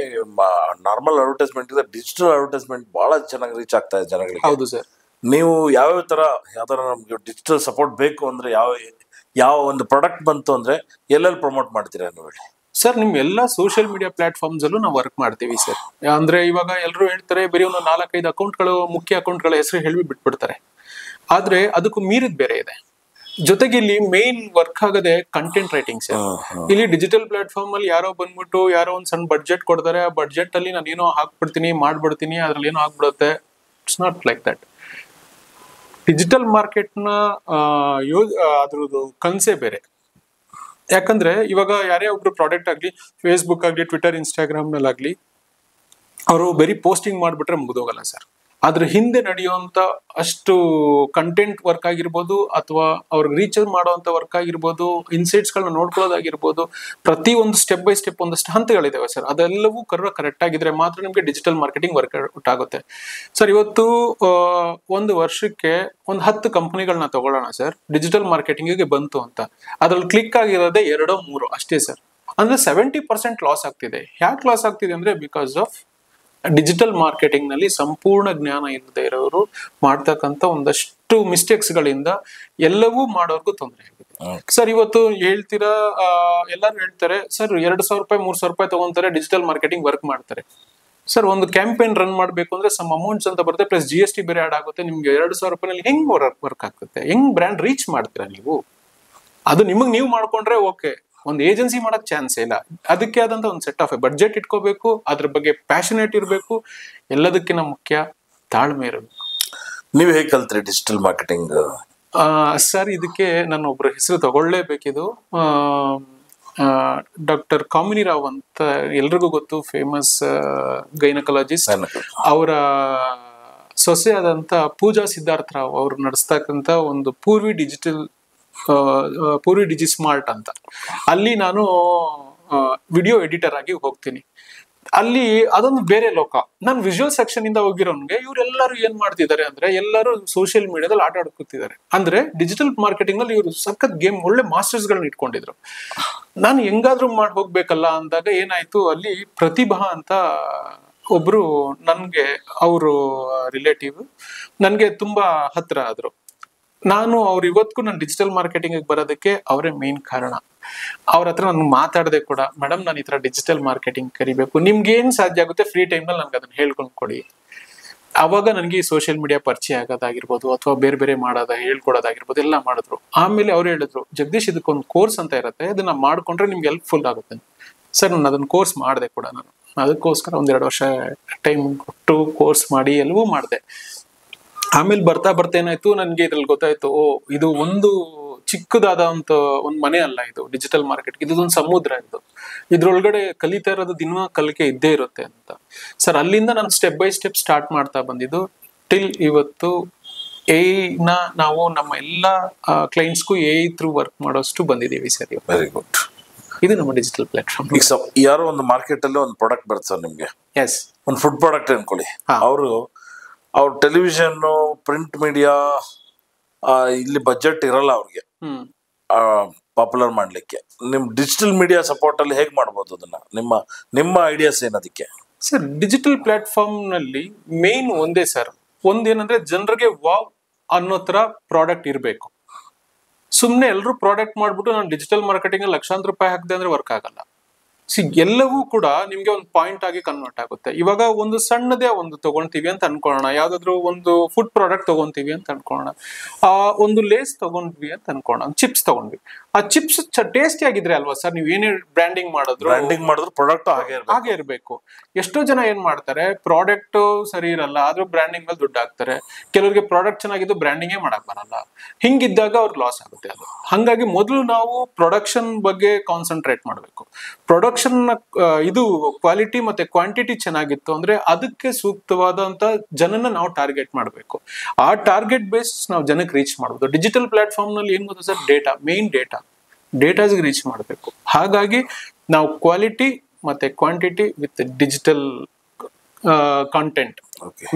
ನಾರ್ಮಲ್ ಅಡ್ವರ್ಟೈಸ್ಮೆಂಟ್ ಇದೆ, ಡಿಜಿಟಲ್ ಅಡ್ವರ್ಟೈಸ್ಮೆಂಟ್ ಬಹಳ ಚೆನ್ನಾಗಿ ರೀಚ್ ಆಗ್ತಾ ಇದೆ ಜನಗಳಿಗೆ. ಹೌದು ಸರ್. ನೀವು ಯಾವ ತರ ನಮ್ಗೆ ಡಿಜಿಟಲ್ ಸಪೋರ್ಟ್ ಬೇಕು ಅಂದ್ರೆ ಯಾವ ಒಂದು ಪ್ರಾಡಕ್ಟ್ ಬಂತು ಅಂದ್ರೆ ಎಲ್ಲೆಲ್ಲಿ ಪ್ರಮೋಟ್ ಮಾಡ್ತೀರಾ ನೀವು ಹೇಳಿ ಸರ್? ನಿಮ್ ಎಲ್ಲಾ ಸೋಷಿಯಲ್ ಮೀಡಿಯಾ ಪ್ಲಾಟ್ಫಾರ್ಮ್ಸ್ ಅಲ್ಲೂ ನಾವು ವರ್ಕ್ ಮಾಡ್ತೀವಿ ಸರ್. ಅಂದ್ರೆ ಇವಾಗ ಎಲ್ಲರೂ ಹೇಳ್ತಾರೆ ಬರೀ ಒಂದು 4-5 ಅಕೌಂಟ್ಗಳು, ಮುಖ್ಯ ಅಕೌಂಟ್ಗಳ ಹೆಸರು ಹೇಳಿ ಬಿಟ್ಬಿಡ್ತಾರೆ. ಆದ್ರೆ ಅದಕ್ಕೂ ಮೀರಿದ ಬೇರೆ ಇದೆ. ಜೊತೆಗೆ ಇಲ್ಲಿ ಮೇನ್ ವರ್ಕ್ ಆಗದೆ ಕಂಟೆಂಟ್ ರೈಟಿಂಗ್ ಸರ್. ಇಲ್ಲಿ ಡಿಜಿಟಲ್ ಪ್ಲಾಟ್ಫಾರ್ಮ್ ಅಲ್ಲಿ ಯಾರೋ ಬಂದ್ಬಿಟ್ಟು ಯಾರೋ ಒಂದ್ ಸಣ್ಣ ಬಡ್ಜೆಟ್ ಕೊಡ್ತಾರೆ, ಆ ಬಡ್ಜೆಟ್ ಅಲ್ಲಿ ನಾನು ಏನೋ ಹಾಕ್ಬಿಡ್ತೀನಿ, ಮಾಡ್ಬಿಡ್ತೀನಿ, ಅದ್ರಲ್ಲಿ ಏನೋ ಆಗ್ಬಿಡುತ್ತೆ. It's not like that. Digital market ನ ಅದ್ರದ್ದು ಕನ್ಸೇ ಬೇರೆ. ಯಾಕಂದ್ರೆ ಇವಾಗ ಯಾರೇ ಒಬ್ರು ಪ್ರಾಡಕ್ಟ್ ಆಗ್ಲಿ, ಫೇಸ್ಬುಕ್ ಆಗ್ಲಿ, ಟ್ವಿಟರ್, ಇನ್ಸ್ಟಾಗ್ರಾಮ್ ನಲ್ಲಿ ಆಗ್ಲಿ, ಅವರು ಬರೀ ಪೋಸ್ಟಿಂಗ್ ಮಾಡ್ಬಿಟ್ರೆ ಮುಗಿದೋಗಲ್ಲ ಸರ್. ಅದ್ರ ಹಿಂದೆ ನಡೆಯುವಂತ ಅಷ್ಟು ಕಂಟೆಂಟ್ ವರ್ಕ್ ಆಗಿರ್ಬೋದು, ಅಥವಾ ಅವ್ರಿಗೆ ರೀಚ್ ಮಾಡುವಂತ ವರ್ಕ್ ಆಗಿರ್ಬೋದು, ಇನ್ಸೈಟ್ಸ್ ಗಳನ್ನ ನೋಡ್ಕೊಳ್ಳೋದಾಗಿರ್ಬೋದು, ಪ್ರತಿ ಒಂದು ಸ್ಟೆಪ್ ಬೈ ಸ್ಟೆಪ್ ಒಂದಷ್ಟು ಹಂತಗಳಿದಾವೆ ಸರ್. ಅದೆಲ್ಲವೂ ಕರೆಕ್ಟ್ ಆಗಿದ್ರೆ ಮಾತ್ರ ನಿಮ್ಗೆ ಡಿಜಿಟಲ್ ಮಾರ್ಕೆಟಿಂಗ್ ವರ್ಕೌಟ್ ಆಗುತ್ತೆ ಸರ್. ಇವತ್ತು ಒಂದು ವರ್ಷಕ್ಕೆ 10 ಕಂಪನಿಗಳನ್ನ ತಗೊಳ್ಳೋಣ ಸರ್, ಡಿಜಿಟಲ್ ಮಾರ್ಕೆಟಿಂಗ್ ಬಂತು ಅಂತ. ಅದ್ರಲ್ಲಿ ಕ್ಲಿಕ್ ಆಗಿರೋದೇ 2-3 ಅಷ್ಟೇ ಸರ್. ಅಂದ್ರೆ 70% ಲಾಸ್ ಆಗ್ತಿದೆ. ಯಾಕೆ ಲಾಸ್ ಆಗ್ತಿದೆ ಅಂದ್ರೆ ಬಿಕಾಸ್ ಆಫ್ ಡಿಜಿಟಲ್ ಮಾರ್ಕೆಟಿಂಗ್ ನಲ್ಲಿ ಸಂಪೂರ್ಣ ಜ್ಞಾನ ಇಲ್ಲದೆ ಇರೋರು ಮಾಡ್ತಕ್ಕಂಥ ಒಂದಷ್ಟು ಮಿಸ್ಟೇಕ್ಸ್ ಗಳಿಂದ ಎಲ್ಲವೂ ಮಾಡೋರ್ಗು ತೊಂದರೆ ಆಗಿದೆ ಸರ್. ಇವತ್ತು ಹೇಳ್ತೀರಾ, ಎಲ್ಲರೂ ಹೇಳ್ತಾರೆ ಸರ್ 2,000 ರೂಪಾಯಿ 3,000 ರೂಪಾಯಿ ತಗೊಂತಾರೆ, ಡಿಜಿಟಲ್ ಮಾರ್ಕೆಟಿಂಗ್ ವರ್ಕ್ ಮಾಡ್ತಾರೆ ಸರ್. ಒಂದು ಕ್ಯಾಂಪೇನ್ ರನ್ ಮಾಡ್ಬೇಕು ಅಂದ್ರೆ ಸಮ್ ಅಮೌಂಟ್ಸ್ ಅಂತ ಬರುತ್ತೆ, ಪ್ಲಸ್ GST ಬೇರೆ ಆಡ್ ಆಗುತ್ತೆ. ನಿಮ್ಗೆ 2,000 ರೂಪಾಯಿನಲ್ಲಿ ಹೆಂಗ್ ವರ್ಕ್ ಆಗುತ್ತೆ? ಹೆಂಗ್ ಬ್ರ್ಯಾಂಡ್ ರೀಚ್ ಮಾಡ್ತೀರಾ ನೀವು? ಅದು ನಿಮಗ್ ನೀವು ಮಾಡ್ಕೊಂಡ್ರೆ ಓಕೆ, ಒಂದು ಏಜೆನ್ಸಿ ಮಾಡಕ್ ಚಾನ್ಸ್ ಇಲ್ಲ. ಅದಕ್ಕೆ ಆದಂತ ಒಂದು ಸೆಟ್ ಆಫ್ ಬಡ್ಜೆಟ್ ಇಟ್ಕೋಬೇಕು, ಅದ್ರ ಬಗ್ಗೆ ಪ್ಯಾಷನೇಟ್ ಇರಬೇಕು, ಎಲ್ಲದಕ್ಕಿಂತ ಮುಖ್ಯ ತಾಳ್ಮೆ ಇರಬೇಕು. ನೀವು ಹೇಗೆ ಕಲ್ತ್ರಿ ಡಿಜಿಟಲ್ ಮಾರ್ಕೆಟಿಂಗ್? ಸರ್, ಇದಕ್ಕೆ ನನ್ನ ಒಬ್ರು ಹೆಸರು ತಗೊಳ್ಳೇಬೇಕಿದು. ಡಾಕ್ಟರ್ ಕಾಮಿನಿ ರಾವ್ ಅಂತ ಎಲ್ರಿಗೂ ಗೊತ್ತು, ಫೇಮಸ್ ಗೈನಕಾಲಜಿಸ್ಟ್. ಅವರ ಸೊಸೆ ಆದಂತ ಪೂಜಾ ಸಿದ್ಧಾರ್ಥ ರಾವ್ ಅವರು ನಡೆಸ್ತಕ್ಕಂತ ಒಂದು ಪೂರ್ವಿ ಡಿಜಿ ಸ್ಮಾರ್ಟ್ ಅಂತ, ಅಲ್ಲಿ ನಾನು ವಿಡಿಯೋ ಎಡಿಟರ್ ಆಗಿ ಹೋಗ್ತೀನಿ. ಅಲ್ಲಿ ಅದೊಂದು ಬೇರೆ ಲೋಕ. ನಾನು ವಿಜುವಲ್ ಸೆಕ್ಷನ್ ಇಂದ ಹೋಗಿರೋನ್ಗೆ ಇವರೆಲ್ಲರೂ ಏನ್ ಮಾಡ್ತಿದ್ದಾರೆ ಅಂದ್ರೆ ಎಲ್ಲರೂ ಸೋಷಿಯಲ್ ಮೀಡಿಯಾದಲ್ಲಿ ಆಟ ಆಡ್ಕೊತಿದ್ದಾರೆ. ಅಂದ್ರೆ ಡಿಜಿಟಲ್ ಮಾರ್ಕೆಟಿಂಗ್ ನಲ್ಲಿ ಇವರು ಸಖತ್ ಗೇಮ್, ಒಳ್ಳೆ ಮಾಸ್ಟರ್ಸ್ ಗಳನ್ನ ಇಟ್ಕೊಂಡಿದ್ರು. ನಾನು ಹೆಂಗಾದ್ರೂ ಮಾಡಿ ಹೋಗ್ಬೇಕಲ್ಲ ಅಂದಾಗ ಏನಾಯ್ತು, ಅಲ್ಲಿ ಪ್ರತಿಭಾ ಅಂತ ಒಬ್ರು ನನ್ಗೆ, ಅವರು ರಿಲೇಟಿವ್, ನನ್ಗೆ ತುಂಬಾ ಹತ್ರ ಆದ್ರು. ನಾನು ಇವತ್ತಿಗೂ ನಾನು ಡಿಜಿಟಲ್ ಮಾರ್ಕೆಟಿಂಗ್ ಬರೋದಕ್ಕೆ ಅವರೇ ಮೇನ್ ಕಾರಣ. ಅವ್ರ ಹತ್ರ ನನ್ಗೆ ಮಾತಾಡದೆ ಕೂಡ, ಮೇಡಮ್ ನಾನು ಈ ತರ ಡಿಜಿಟಲ್ ಮಾರ್ಕೆಟಿಂಗ್ ಕರಿಬೇಕು, ನಿಮ್ಗೆ ಏನ್ ಸಾಧ್ಯ ಆಗುತ್ತೆ ಫ್ರೀ ಟೈಮ್ ನಲ್ಲಿ ನನ್ಗೆ ಅದನ್ನ ಹೇಳ್ಕೊಂಡ್ ಕೊಡಿ. ಅವಾಗ ನನಗೆ ಈ ಸೋಷಿಯಲ್ ಮೀಡಿಯಾ ಪರಿಚಯ ಆಗೋದಾಗಿರ್ಬೋದು, ಅಥವಾ ಬೇರೆ ಬೇರೆ ಹೇಳ್ಕೊಡೋದಾಗಿರ್ಬೋದು, ಎಲ್ಲ ಮಾಡಿದ್ರು. ಆಮೇಲೆ ಅವ್ರು ಹೇಳಿದ್ರು, ಜಗದೀಶ್ ಇದಕ್ಕೊಂದು ಕೋರ್ಸ್ ಅಂತ ಇರುತ್ತೆ, ಅದನ್ನ ಮಾಡ್ಕೊಂಡ್ರೆ ನಿಮ್ಗೆ ಹೆಲ್ಪ್ಫುಲ್ ಆಗುತ್ತೆ. ಸರ್, ನಾನು ಅದನ್ನ ಕೋರ್ಸ್ ಮಾಡಿದೆ ಕೂಡ. ನಾನು ಅದಕ್ಕೋಸ್ಕರ 1-2 ವರ್ಷ ಟೈಮ್ ಕೊಟ್ಟು ಕೋರ್ಸ್ ಮಾಡಿ ಎಲ್ಲವೂ ಮಾಡಿದೆ. ಆಮೇಲೆ ಬರ್ತಾ ಏನಾಯ್ತು, ನನ್ಗೆ ಇದ್ರಲ್ಲಿ ಗೊತ್ತಾಯ್ತು, ಇದು ಒಂದು ಚಿಕ್ಕದಾದಂತ ಒಂದು ಮನೆ ಅಲ್ಲ, ಇದು ಡಿಜಿಟಲ್ ಮಾರ್ಕೆಟ್, ಇದೊಂದು ಸಮುದ್ರ. ಇದ್ರೊಳಗಡೆ ಕಲಿತಾ ಇರೋದು ದಿನ ಕಲಿಕೆ ಇದ್ದೇ ಇರುತ್ತೆ ಅಂತ. ಸರ್, ಅಲ್ಲಿಂದ ನಾನು ಸ್ಟೆಪ್ ಬೈ ಸ್ಟೆಪ್ ಸ್ಟಾರ್ಟ್ ಮಾಡ್ತಾ ಬಂದಿದ್ದು ಟಿಲ್ ಇವತ್ತು ನಾವು ನಮ್ಮ ಎಲ್ಲಾ ಕ್ಲೈಂಟ್ಸ್ಗೂ ಥ್ರೂ ವರ್ಕ್ ಮಾಡೋಷ್ಟು ಬಂದಿದ್ದೀವಿ ಸರ್. Very good. ಇದು ನಮ್ಮ ಡಿಜಿಟಲ್ ಪ್ಲಾಟ್ಫಾರ್ಮ್. ಯಾರೋ ಒಂದು ಮಾರ್ಕೆಟ್ ಅಲ್ಲಿ ಒಂದು ಪ್ರಾಡಕ್ಟ್ ಬರುತ್ತೆ ಸರ್ ನಿಮ್ಗೆ, ಎಸ್, ಒಂದು ಫುಡ್ ಪ್ರಾಡಕ್ಟ್ ಅನ್ಕೊಳ್ಳಿ. ಅವ್ರ ಟೆಲಿವಿಷನ್, ಪ್ರಿಂಟ್ ಮೀಡಿಯಾ, ಇಲ್ಲಿ ಬಜೆಟ್ ಇರಲ್ಲ ಅವ್ರಿಗೆ ಪಾಪ್ಯುಲರ್ ಮಾಡ್ಲಿಕ್ಕೆ. ನಿಮ್ ಡಿಜಿಟಲ್ ಮೀಡಿಯಾ ಸಪೋರ್ಟ್ ಅಲ್ಲಿ ಹೇಗೆ ಮಾಡ್ಬೋದು ಅದನ್ನ? ನಿಮ್ಮ ಐಡಿಯಾಸ್ ಏನದಕ್ಕೆ? ಸರ್, ಡಿಜಿಟಲ್ ಪ್ಲಾಟ್ಫಾರ್ಮ್ ನಲ್ಲಿ ಮೇನ್ ಒಂದೇ ಸರ್, ಒಂದೇನಂದ್ರೆ ಜನರಿಗೆ ವಾವ್ ಅನ್ನೋ ತರ ಪ್ರಾಡಕ್ಟ್ ಇರಬೇಕು. ಸುಮ್ನೆ ಎಲ್ಲರೂ ಪ್ರಾಡಕ್ಟ್ ಮಾಡ್ಬಿಟ್ಟು ನಾನು ಡಿಜಿಟಲ್ ಮಾರ್ಕೆಟಿಂಗ್ ಲಕ್ಷಾಂತರ ರೂಪಾಯಿ ಹಾಕಿದೆ ಅಂದ್ರೆ ವರ್ಕ್ ಆಗಲ್ಲ. ಎಲ್ಲವೂ ಕೂಡ ನಿಮ್ಗೆ ಒಂದು ಪಾಯಿಂಟ್ ಆಗಿ ಕನ್ವರ್ಟ್ ಆಗುತ್ತೆ. ಇವಾಗ ಒಂದು ಸಣ್ಣದೇ ಒಂದು ತಗೊಂತೀವಿ ಅಂತ ಅನ್ಕೊಳ್ಳೋಣ, ಯಾವ್ದಾದ್ರು ಒಂದು ಫುಡ್ ಪ್ರಾಡಕ್ಟ್ ತಗೊಂತೀವಿ ಅಂತ ಅನ್ಕೊಳ್ಳೋಣ, ಒಂದು ಲೇಸ್ ತಗೊಂಡ್ವಿ ಅಂತ ಅನ್ಕೊಳ್ಳೋಣ, ಚಿಪ್ಸ್ ತಗೊಂಡ್ವಿ. ಆ ಚಿಪ್ಸ್ ಟೇಸ್ಟಿ ಆಗಿದ್ರೆ ಅಲ್ವಾ ಸರ್ ನೀವು ಏನೇ ಬ್ರ್ಯಾಂಡಿಂಗ್ ಮಾಡಿದ್ರು ಪ್ರಾಡಕ್ಟ್ ಹಾಗೆ ಇರಬೇಕು. ಎಷ್ಟೋ ಜನ ಏನ್ ಮಾಡ್ತಾರೆ, ಪ್ರಾಡಕ್ಟ್ ಸರಿ ಇರಲ್ಲ ಆದ್ರೂ ಬ್ರ್ಯಾಂಡಿಂಗ್ ಮೇಲೆ ದುಡ್ಡು ಹಾಕ್ತಾರೆ. ಕೆಲವರಿಗೆ ಪ್ರಾಡಕ್ಟ್ ಚೆನ್ನಾಗಿದ್ದು ಬ್ರ್ಯಾಂಡಿಂಗೇ ಮಾಡಕ್ ಬರಲ್ಲ. ಹಿಂಗಿದ್ದಾಗ ಅವ್ರಿಗೆ ಲಾಸ್ ಆಗುತ್ತೆ ಅದು. ಹಾಗಾಗಿ ಮೊದಲು ನಾವು ಪ್ರೊಡಕ್ಷನ್ ಬಗ್ಗೆ ಕಾನ್ಸಂಟ್ರೇಟ್ ಮಾಡಬೇಕು. ಪ್ರೊಡಕ್ಷನ್ ಇದು ಕ್ವಾಲಿಟಿ ಮತ್ತೆ ಕ್ವಾಂಟಿಟಿ ಚೆನ್ನಾಗಿತ್ತು ಅಂದ್ರೆ ಅದಕ್ಕೆ ಸೂಕ್ತವಾದಂತ ಜನನ ನಾವು ಟಾರ್ಗೆಟ್ ಮಾಡಬೇಕು. ಆ ಟಾರ್ಗೆಟ್ ಬೇಸ್ ನಾವು ಜನಕ್ಕೆ ರೀಚ್ ಮಾಡಬಹುದು. ಡಿಜಿಟಲ್ ಪ್ಲಾಟ್ಫಾರ್ಮ್ ನಲ್ಲಿ ಏನ್ ಗೊತ್ತಾ ಸರ್, ಮೇನ್ ಡೇಟಾಸ್ ರೀಚ್ ಮಾಡಬೇಕು. ಹಾಗಾಗಿ ನಾವು ಕ್ವಾಲಿಟಿ ಮತ್ತೆ quantity with digital content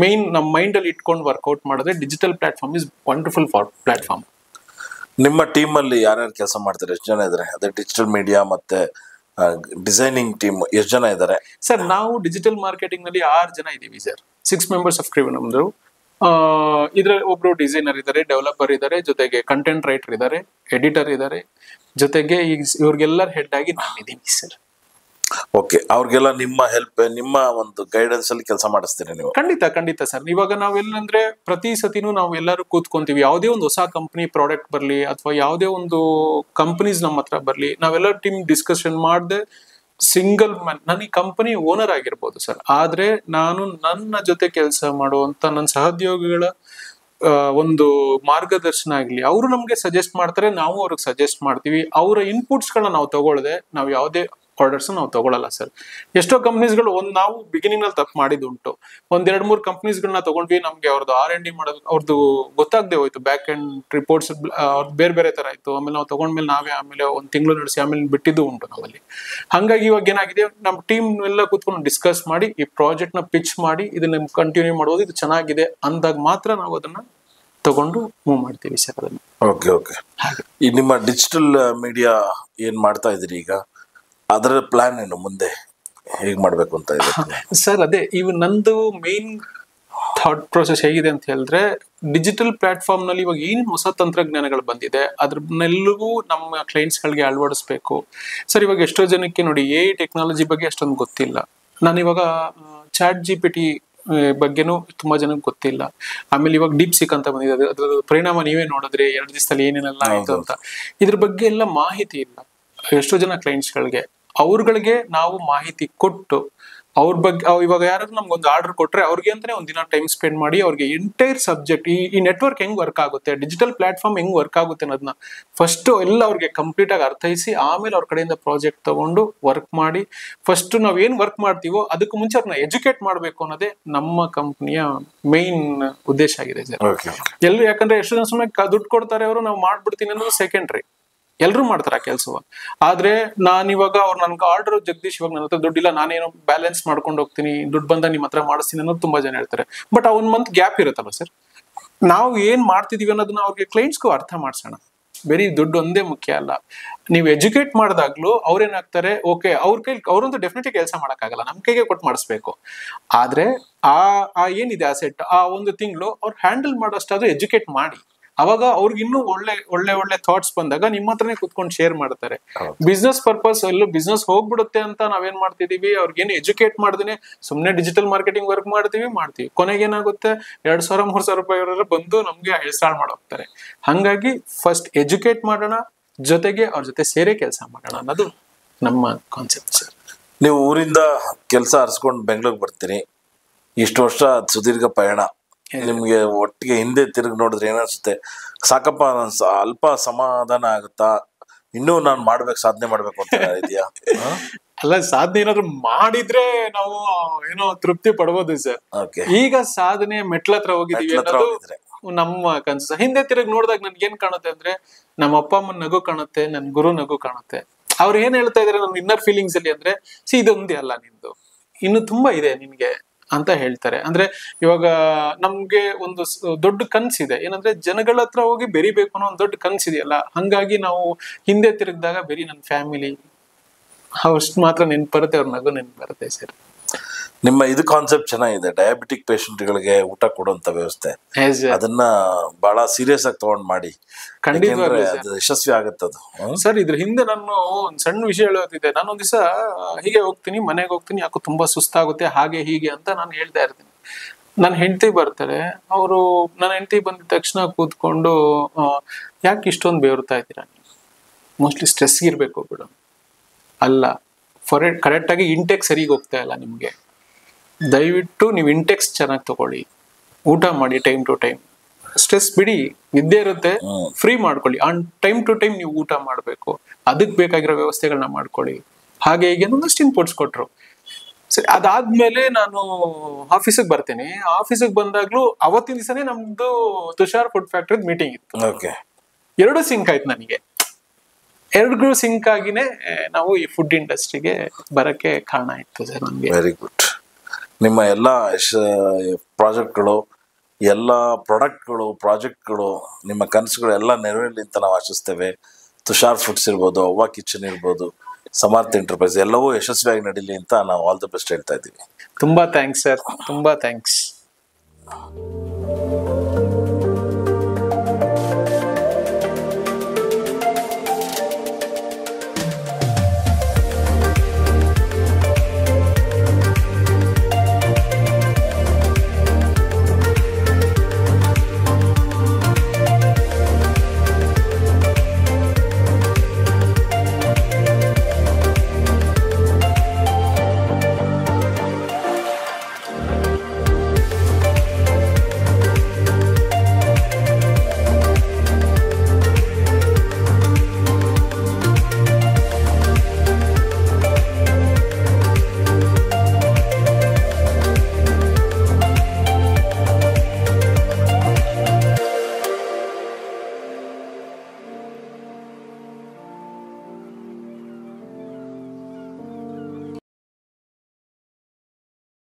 main ನಮ್ಮ ಮೈಂಡ್ ಅಲ್ಲಿ ಇಟ್ಕೊಂಡು ವರ್ಕೌಟ್ ಮಾಡಿದ್ರೆ digital platform is wonderful platform. ನಿಮ್ಮ ಟೀಮ್ ಅಲ್ಲಿ ಯಾರ್ಯಾರು ಕೆಲಸ ಮಾಡ್ತಾರೆ? ಎಷ್ಟು ಜನ ಇದ್ದಾರೆ? ಅದೇ ಡಿಜಿಟಲ್ ಮೀಡಿಯಾ ಮತ್ತೆ ಡಿಸೈನಿಂಗ್ ಟೀಮ್ ಎಷ್ಟು ಜನ ಇದ್ದಾರೆ ಸರ್? ನಾವು ಡಿಜಿಟಲ್ ಮಾರ್ಕೆಟಿಂಗ್ ನಲ್ಲಿ 6 ಜನ ಇದ್ದೀವಿ ಸರ್. 6 ಮೆಂಬರ್ಸ್ ಆಫ್ ಕ್ರೀವ್ ನಮ್ದು. ಇದ್ರಲ್ಲಿ ಒಬ್ರು ಡಿಸೈನರ್ ಇದ್ದಾರೆ, ಡೆವಲಪರ್ ಇದ್ದಾರೆ, ಜೊತೆಗೆ ಕಂಟೆಂಟ್ ರೈಟರ್ ಇದ್ದಾರೆ, ಎಡಿಟರ್ ಇದ್ದಾರೆ, ಜೊತೆಗೆ ಇವ್ರಿಗೆಲ್ಲರ ಹೆಡ್ ಆಗಿ ನಾನಿದ್ದೀನಿ ಸರ್. ಓಕೆ, ಅವ್ರಿಗೆಲ್ಲ ನಿಮ್ಮ ಹೆಲ್ಪ್, ನಿಮ್ಮ ಒಂದು ಗೈಡೆನ್ಸ್ ಅಲ್ಲಿ ಕೆಲಸ ಮಾಡಿಸ್ತೀರಿ ನೀವು? ಖಂಡಿತ ಸರ್. ಇವಾಗ ನಾವೆಲ್ಲಂದ್ರೆ ಪ್ರತಿ ಸತಿನೂ ನಾವು ಎಲ್ಲರೂ ಕೂತ್ಕೊಂತೀವಿ. ಯಾವುದೇ ಒಂದು ಹೊಸ ಕಂಪನಿ ಪ್ರಾಡಕ್ಟ್ ಬರ್ಲಿ ಅಥವಾ ಯಾವುದೇ ಒಂದು ಕಂಪನೀಸ್ ನಮ್ಮ ಹತ್ರ ಬರ್ಲಿ, ನಾವೆಲ್ಲ ಟೀಮ್ ಡಿಸ್ಕಷನ್ ಮಾಡದೆ ಸಿಂಗಲ್ ಮ್ಯಾನ್, ನಾನು ಈ ಕಂಪನಿ ಓನರ್ ಆಗಿರ್ಬೋದು ಸರ್, ಆದ್ರೆ ನಾನು ನನ್ನ ಜೊತೆ ಕೆಲಸ ಮಾಡುವಂತ ನನ್ನ ಸಹೋದ್ಯೋಗಿಗಳ ಒಂದು ಮಾರ್ಗದರ್ಶನ ಆಗ್ಲಿ, ಅವರು ನಮ್ಗೆ ಸಜೆಸ್ಟ್ ಮಾಡ್ತಾರೆ, ನಾವು ಅವ್ರಿಗೆ ಸಜೆಸ್ಟ್ ಮಾಡ್ತೀವಿ. ಅವರ ಇನ್ಪುಟ್ಸ್ ಗಳನ್ನ ನಾವು ತಗೊಳ್ಳದೆ ನಾವು ಯಾವುದೇ ಆರ್ಡರ್ಸ್ ನಾವು ತಗೊಳಲ್ಲ ಸರ್. ಎಷ್ಟೋ ಕಂಪ್ನೀಸ್ಗಳು ನಾವು ಬಿಗಿನಿಂಗ್ ನಲ್ಲಿ ತಪ್ಪು ಮಾಡಿದುಂಟು. 1-2-3 ಕಂಪ್ನೀಸ್ಗಳನ್ನ ತಗೊಂಡ್ವಿ, ನಮ್ಗೆ ಅವ್ರದ್ದು R&D ಮಾಡೋದು ಅವ್ರದ್ದು ಗೊತ್ತಾಗದೆ ಹೋಯ್ತು. ಬ್ಯಾಕ್ ಅಂಡ್ ರಿಪೋರ್ಟ್ಸ್ ಬೇರೆ ಬೇರೆ ತರ ಇತ್ತು. ಆಮೇಲೆ ನಾವು ತಗೊಂಡ್ಮೇಲೆ ನಾವೇ ಆಮೇಲೆ 1 ತಿಂಗಳು ನಡೆಸಿ ಆಮೇಲೆ ಬಿಟ್ಟಿದ್ದು ಉಂಟು ನಮ್ಮಲ್ಲಿ. ಹಂಗಾಗಿ ಇವಾಗ ಏನಾಗಿದೆ, ನಮ್ಮ ಟೀಮ್ ಎಲ್ಲ ಕೂತ್ಕೊಂಡು ಡಿಸ್ಕಸ್ ಮಾಡಿ ಈ ಪ್ರಾಜೆಕ್ಟ್ ನ ಪಿಚ್ ಮಾಡಿ ಇದನ್ನ ಕಂಟಿನ್ಯೂ ಮಾಡೋದು, ಇದು ಚೆನ್ನಾಗಿದೆ ಅಂದಾಗ ಮಾತ್ರ ನಾವು ಅದನ್ನ ತಗೊಂಡು ಮೂವ್ ಮಾಡ್ತೀವಿ ಸರ್ ಅದನ್ನ. Okay okay. ಈ ನಿಮ್ಮ ಡಿಜಿಟಲ್ ಮೀಡಿಯಾ ಏನ್ ಮಾಡ್ತಾ ಇದ್ರಿ ಈಗ, ಅದರ ಪ್ಲಾನ್ ಏನು ಮುಂದೆ, ಹೇಗ್ ಮಾಡ್ಬೇಕು ಅಂತ ಇದೆ ಸರ್? ಅದೇ ಇವ್ ನಂದು ಮೇನ್ ಥಾಟ್ ಪ್ರೊಸೆಸ್ ಹೇಗಿದೆ ಅಂತ ಹೇಳಿದ್ರೆ, ಡಿಜಿಟಲ್ ಪ್ಲಾಟ್ಫಾರ್ಮ್ ನಲ್ಲಿ ಇವಾಗ ಏನೇನು ಹೊಸ ತಂತ್ರಜ್ಞಾನಗಳು ಬಂದಿದೆ ಅದ್ರನ್ನೆಲ್ಲವೂ ನಮ್ಮ ಕ್ಲೈಂಟ್ಸ್ ಗಳಿಗೆ ಅಳವಡಿಸ್ಬೇಕು ಸರ್. ಇವಾಗ ಎಷ್ಟೋ ಜನಕ್ಕೆ ನೋಡಿ AI ಟೆಕ್ನಾಲಜಿ ಬಗ್ಗೆ ಅಷ್ಟೊಂದು ಗೊತ್ತಿಲ್ಲ. ನಾನು ಇವಾಗ ChatGPT ಬಗ್ಗೆನೂ ತುಂಬಾ ಜನಕ್ಕೆ ಗೊತ್ತಿಲ್ಲ. ಆಮೇಲೆ ಇವಾಗ DeepSeek ಅಂತ ಬಂದಿದೆ, ಅದ್ರ ಪರಿಣಾಮ ನೀವೇ ನೋಡಿದ್ರೆ 2 ದಿವಸದಲ್ಲಿ ಏನೇನೆಲ್ಲ ಆಯ್ತು ಅಂತ. ಇದ್ರ ಬಗ್ಗೆ ಎಲ್ಲ ಮಾಹಿತಿ ಇಲ್ಲ ಎಷ್ಟೋ ಜನ ಕ್ಲೈಂಟ್ಸ್ ಗಳಿಗೆ. ಅವ್ರಗಳಿಗೆ ನಾವು ಮಾಹಿತಿ ಕೊಟ್ಟು ಅವ್ರ ಬಗ್ಗೆ ಇವಾಗ ಯಾರಾದ್ರೂ ನಮ್ಗೊಂದು ಆರ್ಡರ್ ಕೊಟ್ರೆ ಅವ್ರಿಗೆ ಅಂತಾನೆ ಒಂದಿನ ಟೈಮ್ ಸ್ಪೆಂಡ್ ಮಾಡಿ ಅವ್ರಿಗೆ ಎಂಟೈರ್ ಸಬ್ಜೆಕ್ಟ್ ಈ ನೆಟ್ವರ್ಕ್ ಹೆಂಗ್ ವರ್ಕ್ ಆಗುತ್ತೆ, ಡಿಜಿಟಲ್ ಪ್ಲಾಟ್ಫಾರ್ಮ್ ಹೆಂಗ್ ವರ್ಕ್ ಆಗುತ್ತೆ ಅನ್ನೋದನ್ನ ಫಸ್ಟ್ ಎಲ್ಲ ಅವ್ರಿಗೆ ಕಂಪ್ಲೀಟ್ ಆಗಿ ಅರ್ಥೈಸಿ ಆಮೇಲೆ ಅವ್ರ ಕಡೆಯಿಂದ ಪ್ರಾಜೆಕ್ಟ್ ತಗೊಂಡು ವರ್ಕ್ ಮಾಡಿ, ಫಸ್ಟ್ ನಾವ್ ಏನ್ ವರ್ಕ್ ಮಾಡ್ತೀವೋ ಅದಕ್ಕೂ ಮುಂಚೆ ಅವ್ರನ್ನ ಎಜುಕೇಟ್ ಮಾಡ್ಬೇಕು ಅನ್ನೋದೇ ನಮ್ಮ ಕಂಪ್ನಿಯ ಮೇನ್ ಉದ್ದೇಶ ಆಗಿದೆ ಸರ್. ಎಲ್ಲರೂ ಯಾಕಂದ್ರೆ ಎಷ್ಟು ಜನ ಸುಮ್ಮನೆ ದುಡ್ಡು ಕೊಡ್ತಾರೆ ಅವರು, ನಾವು ಮಾಡ್ಬಿಡ್ತೀನಿ ಅನ್ನೋದು ಸೆಕೆಂಡ್ರಿ. ಎಲ್ರು ಮಾಡ್ತಾರ ಕೆಲಸವ. ಆದ್ರೆ ನಾನಿವಾಗ ಅವ್ರು ನನ್ಗೆ ಆರ್ಡರ್, ಜಗದೀಶ್ ಇವಾಗ ನನ್ನ ಹತ್ರ ದುಡ್ಡಿಲ್ಲ, ನಾನೇನೋ ಬ್ಯಾಲೆನ್ಸ್ ಮಾಡ್ಕೊಂಡು ಹೋಗ್ತೀನಿ, ದುಡ್ಡು ಬಂದ ನಿಮ್ಮ ಹತ್ರ ಮಾಡಿಸ್ತೀನಿ ಅನ್ನೋದು ತುಂಬಾ ಜನ ಹೇಳ್ತಾರೆ. ಬಟ್ ಆ 1 ಮಂತ್ ಗ್ಯಾಪ್ ಇರುತ್ತಲ್ಲ ಸರ್, ನಾವು ಏನ್ ಮಾಡ್ತಿದೀವಿ ಅನ್ನೋದನ್ನ ಅವ್ರಿಗೆ ಕ್ಲೈಂಟ್ಸ್ಗೂ ಅರ್ಥ ಮಾಡ್ಸೋಣ. ಬರೀ ದುಡ್ಡು ಒಂದೇ ಮುಖ್ಯ ಅಲ್ಲ. ನೀವು ಎಜುಕೇಟ್ ಮಾಡಿದಾಗ್ಲೂ ಅವ್ರೇನಾಗ್ತಾರೆ, ಓಕೆ ಅವ್ರ ಕೈ ಅವ್ರಂತೂ ಡೆಫಿನೆಟ್ಲಿ ಕೆಲಸ ಮಾಡಕ್ಕಾಗಲ್ಲ, ನಮ್ ಕೈಗೆ ಕೊಟ್ಟು ಮಾಡಿಸ್ಬೇಕು. ಆದ್ರೆ ಆ ಏನಿದೆ ಅಸೆಟ್, ಆ 1 ತಿಂಗಳು ಅವ್ರು ಹ್ಯಾಂಡಲ್ ಮಾಡೋಷ್ಟಾದ್ರೂ ಎಜುಕೇಟ್ ಮಾಡಿ. ಅವಾಗ ಅವ್ರಿಗೆ ಇನ್ನೂ ಒಳ್ಳೆ ಥಾಟ್ಸ್ ಬಂದಾಗ ನಿಮ್ಮ ಹತ್ರನೇ ಕುತ್ಕೊಂಡು ಶೇರ್ ಮಾಡ್ತಾರೆ. ಬಿಸ್ನೆಸ್ ಪರ್ಪಸ್ ಎಲ್ಲೂ ಬಿಸ್ನೆಸ್ ಹೋಗ್ಬಿಡುತ್ತೆ ಅಂತ ನಾವೇನ್ ಮಾಡ್ತಿದೀವಿ, ಅವ್ರಿಗೇನು ಎಜುಕೇಟ್ ಮಾಡ್ದೇನೆ ಸುಮ್ನೆ ಡಿಜಿಟಲ್ ಮಾರ್ಕೆಟಿಂಗ್ ವರ್ಕ್ ಮಾಡ್ತೀವಿ. ಕೊನೆಗೆ ಏನಾಗುತ್ತೆ, 2,000-3,000 ರೂಪಾಯಿ ಬಂದು ನಮ್ಗೆ ಹೆಸರಾಳ್ ಮಾಡೋಗ್ತಾರೆ. ಹಂಗಾಗಿ ಫಸ್ಟ್ ಎಜುಕೇಟ್ ಮಾಡೋಣ, ಜೊತೆಗೆ ಅವ್ರ ಜೊತೆ ಸೇರೇ ಕೆಲಸ ಮಾಡೋಣ ಅನ್ನೋದು ನಮ್ಮ ಕಾನ್ಸೆಪ್ಟ್ ಸರ್. ನೀವು ಊರಿಂದ ಕೆಲಸ ಹರಿಸ್ಕೊಂಡು ಬೆಂಗಳೂರಿಗೆ ಬರ್ತೀರಿ, ಇಷ್ಟು ವರ್ಷ ಸುದೀರ್ಘ ಪಯಣ, ನಿಮ್ಗೆ ಒಟ್ಟಿಗೆ ಹಿಂದೆ ತಿರುಗಿ ನೋಡಿದ್ರೆ ಏನಿಸುತ್ತೆ? ಸಾಕಪ್ಪ, ಅಲ್ಪ ಸಮಾಧಾನ ಆಗುತ್ತಾ? ಇನ್ನೂ ನಾನು ಸಾಧನೆ ಮಾಡ್ಬೇಕು ಅಂತ ಇದೆಯಾ? ಅಲ್ಲ, ಸಾಧನೆ ಏನಾದ್ರು ಮಾಡಿದ್ರೆ ನಾವು ಏನೋ ತೃಪ್ತಿ ಪಡ್ಬೋದು ಸರ್. ಈಗ ಸಾಧನೆ ಮೆಟ್ಲತ್ರ ಹೋಗಿದೀವಿ ಅನ್ನೋದು ನಮ್ಮ ಕನಸು. ಹಿಂದೆ ತಿರುಗಿ ನೋಡಿದಾಗ ನನ್ಗೆ ಏನ್ ಕಾಣುತ್ತೆ ಅಂದ್ರೆ, ನಮ್ಮ ಅಪ್ಪ ಅಮ್ಮನ ನಗು ಕಾಣುತ್ತೆ, ನನ್ ಗುರು ನಗು ಕಾಣುತ್ತೆ. ಅವ್ರು ಏನ್ ಹೇಳ್ತಾ ಇದಾರೆ ನನ್ ಇನ್ನರ್ ಫೀಲಿಂಗ್ಸ್ ಅಲ್ಲಿ ಅಂದ್ರೆ, ಇದೊಂದೇ ಅಲ್ಲ ನಿಂದು, ಇನ್ನು ತುಂಬಾ ಇದೆ ನಿನ್ಗೆ ಅಂತ ಹೇಳ್ತಾರೆ. ಅಂದ್ರೆ ಇವಾಗ ನಮ್ಗೆ ಒಂದು ದೊಡ್ಡ ಕನ್ಸಿದೆ, ಏನಂದ್ರೆ ಜನಗಳ ಹತ್ರ ಹೋಗಿ ಬೆರಿಬೇಕು ಅನ್ನೋ ಒಂದು ದೊಡ್ಡ ಕನ್ಸಿದೆಯಲ್ಲ. ಹಂಗಾಗಿ ನಾವು ಹಿಂದೆ ತಿರುಗಿದಾಗ ಬರೀ ನನ್ನ ಫ್ಯಾಮಿಲಿ ಅಷ್ಟು ಮಾತ್ರ ನೆನ್ಪು ಬರುತ್ತೆ, ಅವ್ರ ನಗು ನೆನ್ಪು ಬರುತ್ತೆ ಸರ್. ನಿಮ್ಮ ಇದು ಕಾನ್ಸೆಪ್ಟ್ ಚೆನ್ನಾಗಿದೆ. ಡಯಾಬಿಟಿಕ್ ಪೇಷಂಟ್ಗಳಿಗೆ ಊಟ ಕೊಡುವಂತ ವ್ಯವಸ್ಥೆ, ಅದನ್ನ ಬಹಳ ಸೀರಿಯಸ್ ಆಗಿ ತಗೊಂಡ್ ಮಾಡಿ, ಖಂಡಿತವಾಗ್ಲೂ ಯಶಸ್ವಿ ಆಗತ್ತದು ಸರ್. ಇದ್ರ ಹಿಂದೆ ನಾನು ಒಂದ್ ಸಣ್ಣ ವಿಷಯ ಹೇಳೋದಿದೆ. ನಾನೊಂದ್ ದಿವಸ ಹೀಗೆ ಹೋಗ್ತೀನಿ, ಮನೆಗೆ ಹೋಗ್ತೀನಿ, ಯಾಕೋ ತುಂಬಾ ಸುಸ್ತಾಗುತ್ತೆ, ಹಾಗೆ ಹೀಗೆ ಅಂತ ನಾನು ಹೇಳ್ತಾ ಇರ್ತೀನಿ. ನನ್ನ ಹೆಂಡತಿ ಬರ್ತಾರೆ. ಅವರು ನನ್ನ ಹೆಂಡತಿ ಬಂದಿದ ತಕ್ಷಣ ಕೂತ್ಕೊಂಡು, ಯಾಕೆ ಇಷ್ಟೊಂದು ಬೇರ್ತಾ ಇದ್ದೀರಾ, ಮೋಸ್ಟ್ಲಿ ಸ್ಟ್ರೆಸ್ ಇರ್ಬೇಕು ಬಿಡು. ಅಲ್ಲ, ಕರೆಕ್ಟ್ ಆಗಿ ಇಂಟೆಕ್ ಸರಿಗೆ ಹೋಗ್ತಾ ಇಲ್ಲ ನಿಮ್ಗೆ, ದಯವಿಟ್ಟು ನೀವು ಇಂಟೆಕ್ಸ್ ಚೆನ್ನಾಗಿ ತಗೊಳ್ಳಿ, ಊಟ ಮಾಡಿ ಟೈಮ್ ಟು ಟೈಮ್, ಸ್ಟ್ರೆಸ್ ಬಿಡಿ, ನಿದ್ದೆ ಇರುತ್ತೆ, ಫ್ರೀ ಮಾಡ್ಕೊಳ್ಳಿ, ಆನ್ ಟೈಮ್ ಟು ಟೈಮ್ ನೀವು ಊಟ ಮಾಡ್ಬೇಕು, ಅದಕ್ಕೆ ಬೇಕಾಗಿರೋ ವ್ಯವಸ್ಥೆಗಳನ್ನ ಮಾಡ್ಕೊಳ್ಳಿ, ಹಾಗೆ ಹೀಗೆ ಒಂದಷ್ಟು ಇನ್ಪುಟ್ಸ್ ಕೊಟ್ರು. ಸರಿ, ಅದಾದ್ಮೇಲೆ ನಾನು ಆಫೀಸಿಗೆ ಬರ್ತೇನೆ. ಆಫೀಸಿಗೆ ಬಂದಾಗ್ಲೂ ಅವತ್ತಿನ ದಿವಸನೇ ನಮ್ದು ತುಷಾರ್ ಫುಡ್ ಫ್ಯಾಕ್ಟರಿ ಮೀಟಿಂಗ್ ಇತ್ತು. 2 ಸಿಂಕ್ ಆಯ್ತು ನನಗೆ. 2 ಸಿಂಕ್ ಆಗಿನೇ ನಾವು ಈ ಫುಡ್ ಇಂಡಸ್ಟ್ರಿಗೆ ಬರಕ್ಕೆ ಕಾರಣ ಇತ್ತು ಸರ್ ನಮ್ಗೆ. Very good. ನಿಮ್ಮ ಎಲ್ಲ ಪ್ರಾಜೆಕ್ಟ್ಗಳು, ಎಲ್ಲ ಪ್ರಾಜೆಕ್ಟ್ಗಳು, ನಿಮ್ಮ ಕನಸುಗಳು ಎಲ್ಲ ನೆರವೇರಲಿ ಅಂತ ನಾವು ಆಶಿಸ್ತೇವೆ. ತುಷಾರ್ ಫುಡ್ಸ್ ಇರ್ಬೋದು, ಅವ್ವ ಕಿಚನ್ ಇರ್ಬೋದು, ಸಮರ್ಥ ಎಂಟರ್ಪ್ರೈಸ್ ಎಲ್ಲವೂ ಯಶಸ್ವಿಯಾಗಿ ನಡೀಲಿ ಅಂತ ನಾವು ಆಲ್ ದ ಬೆಸ್ಟ್ ಹೇಳ್ತಾ ಇದ್ದೀವಿ. ತುಂಬಾ ಥ್ಯಾಂಕ್ಸ್ ಸರ್, ತುಂಬಾ ಥ್ಯಾಂಕ್ಸ್.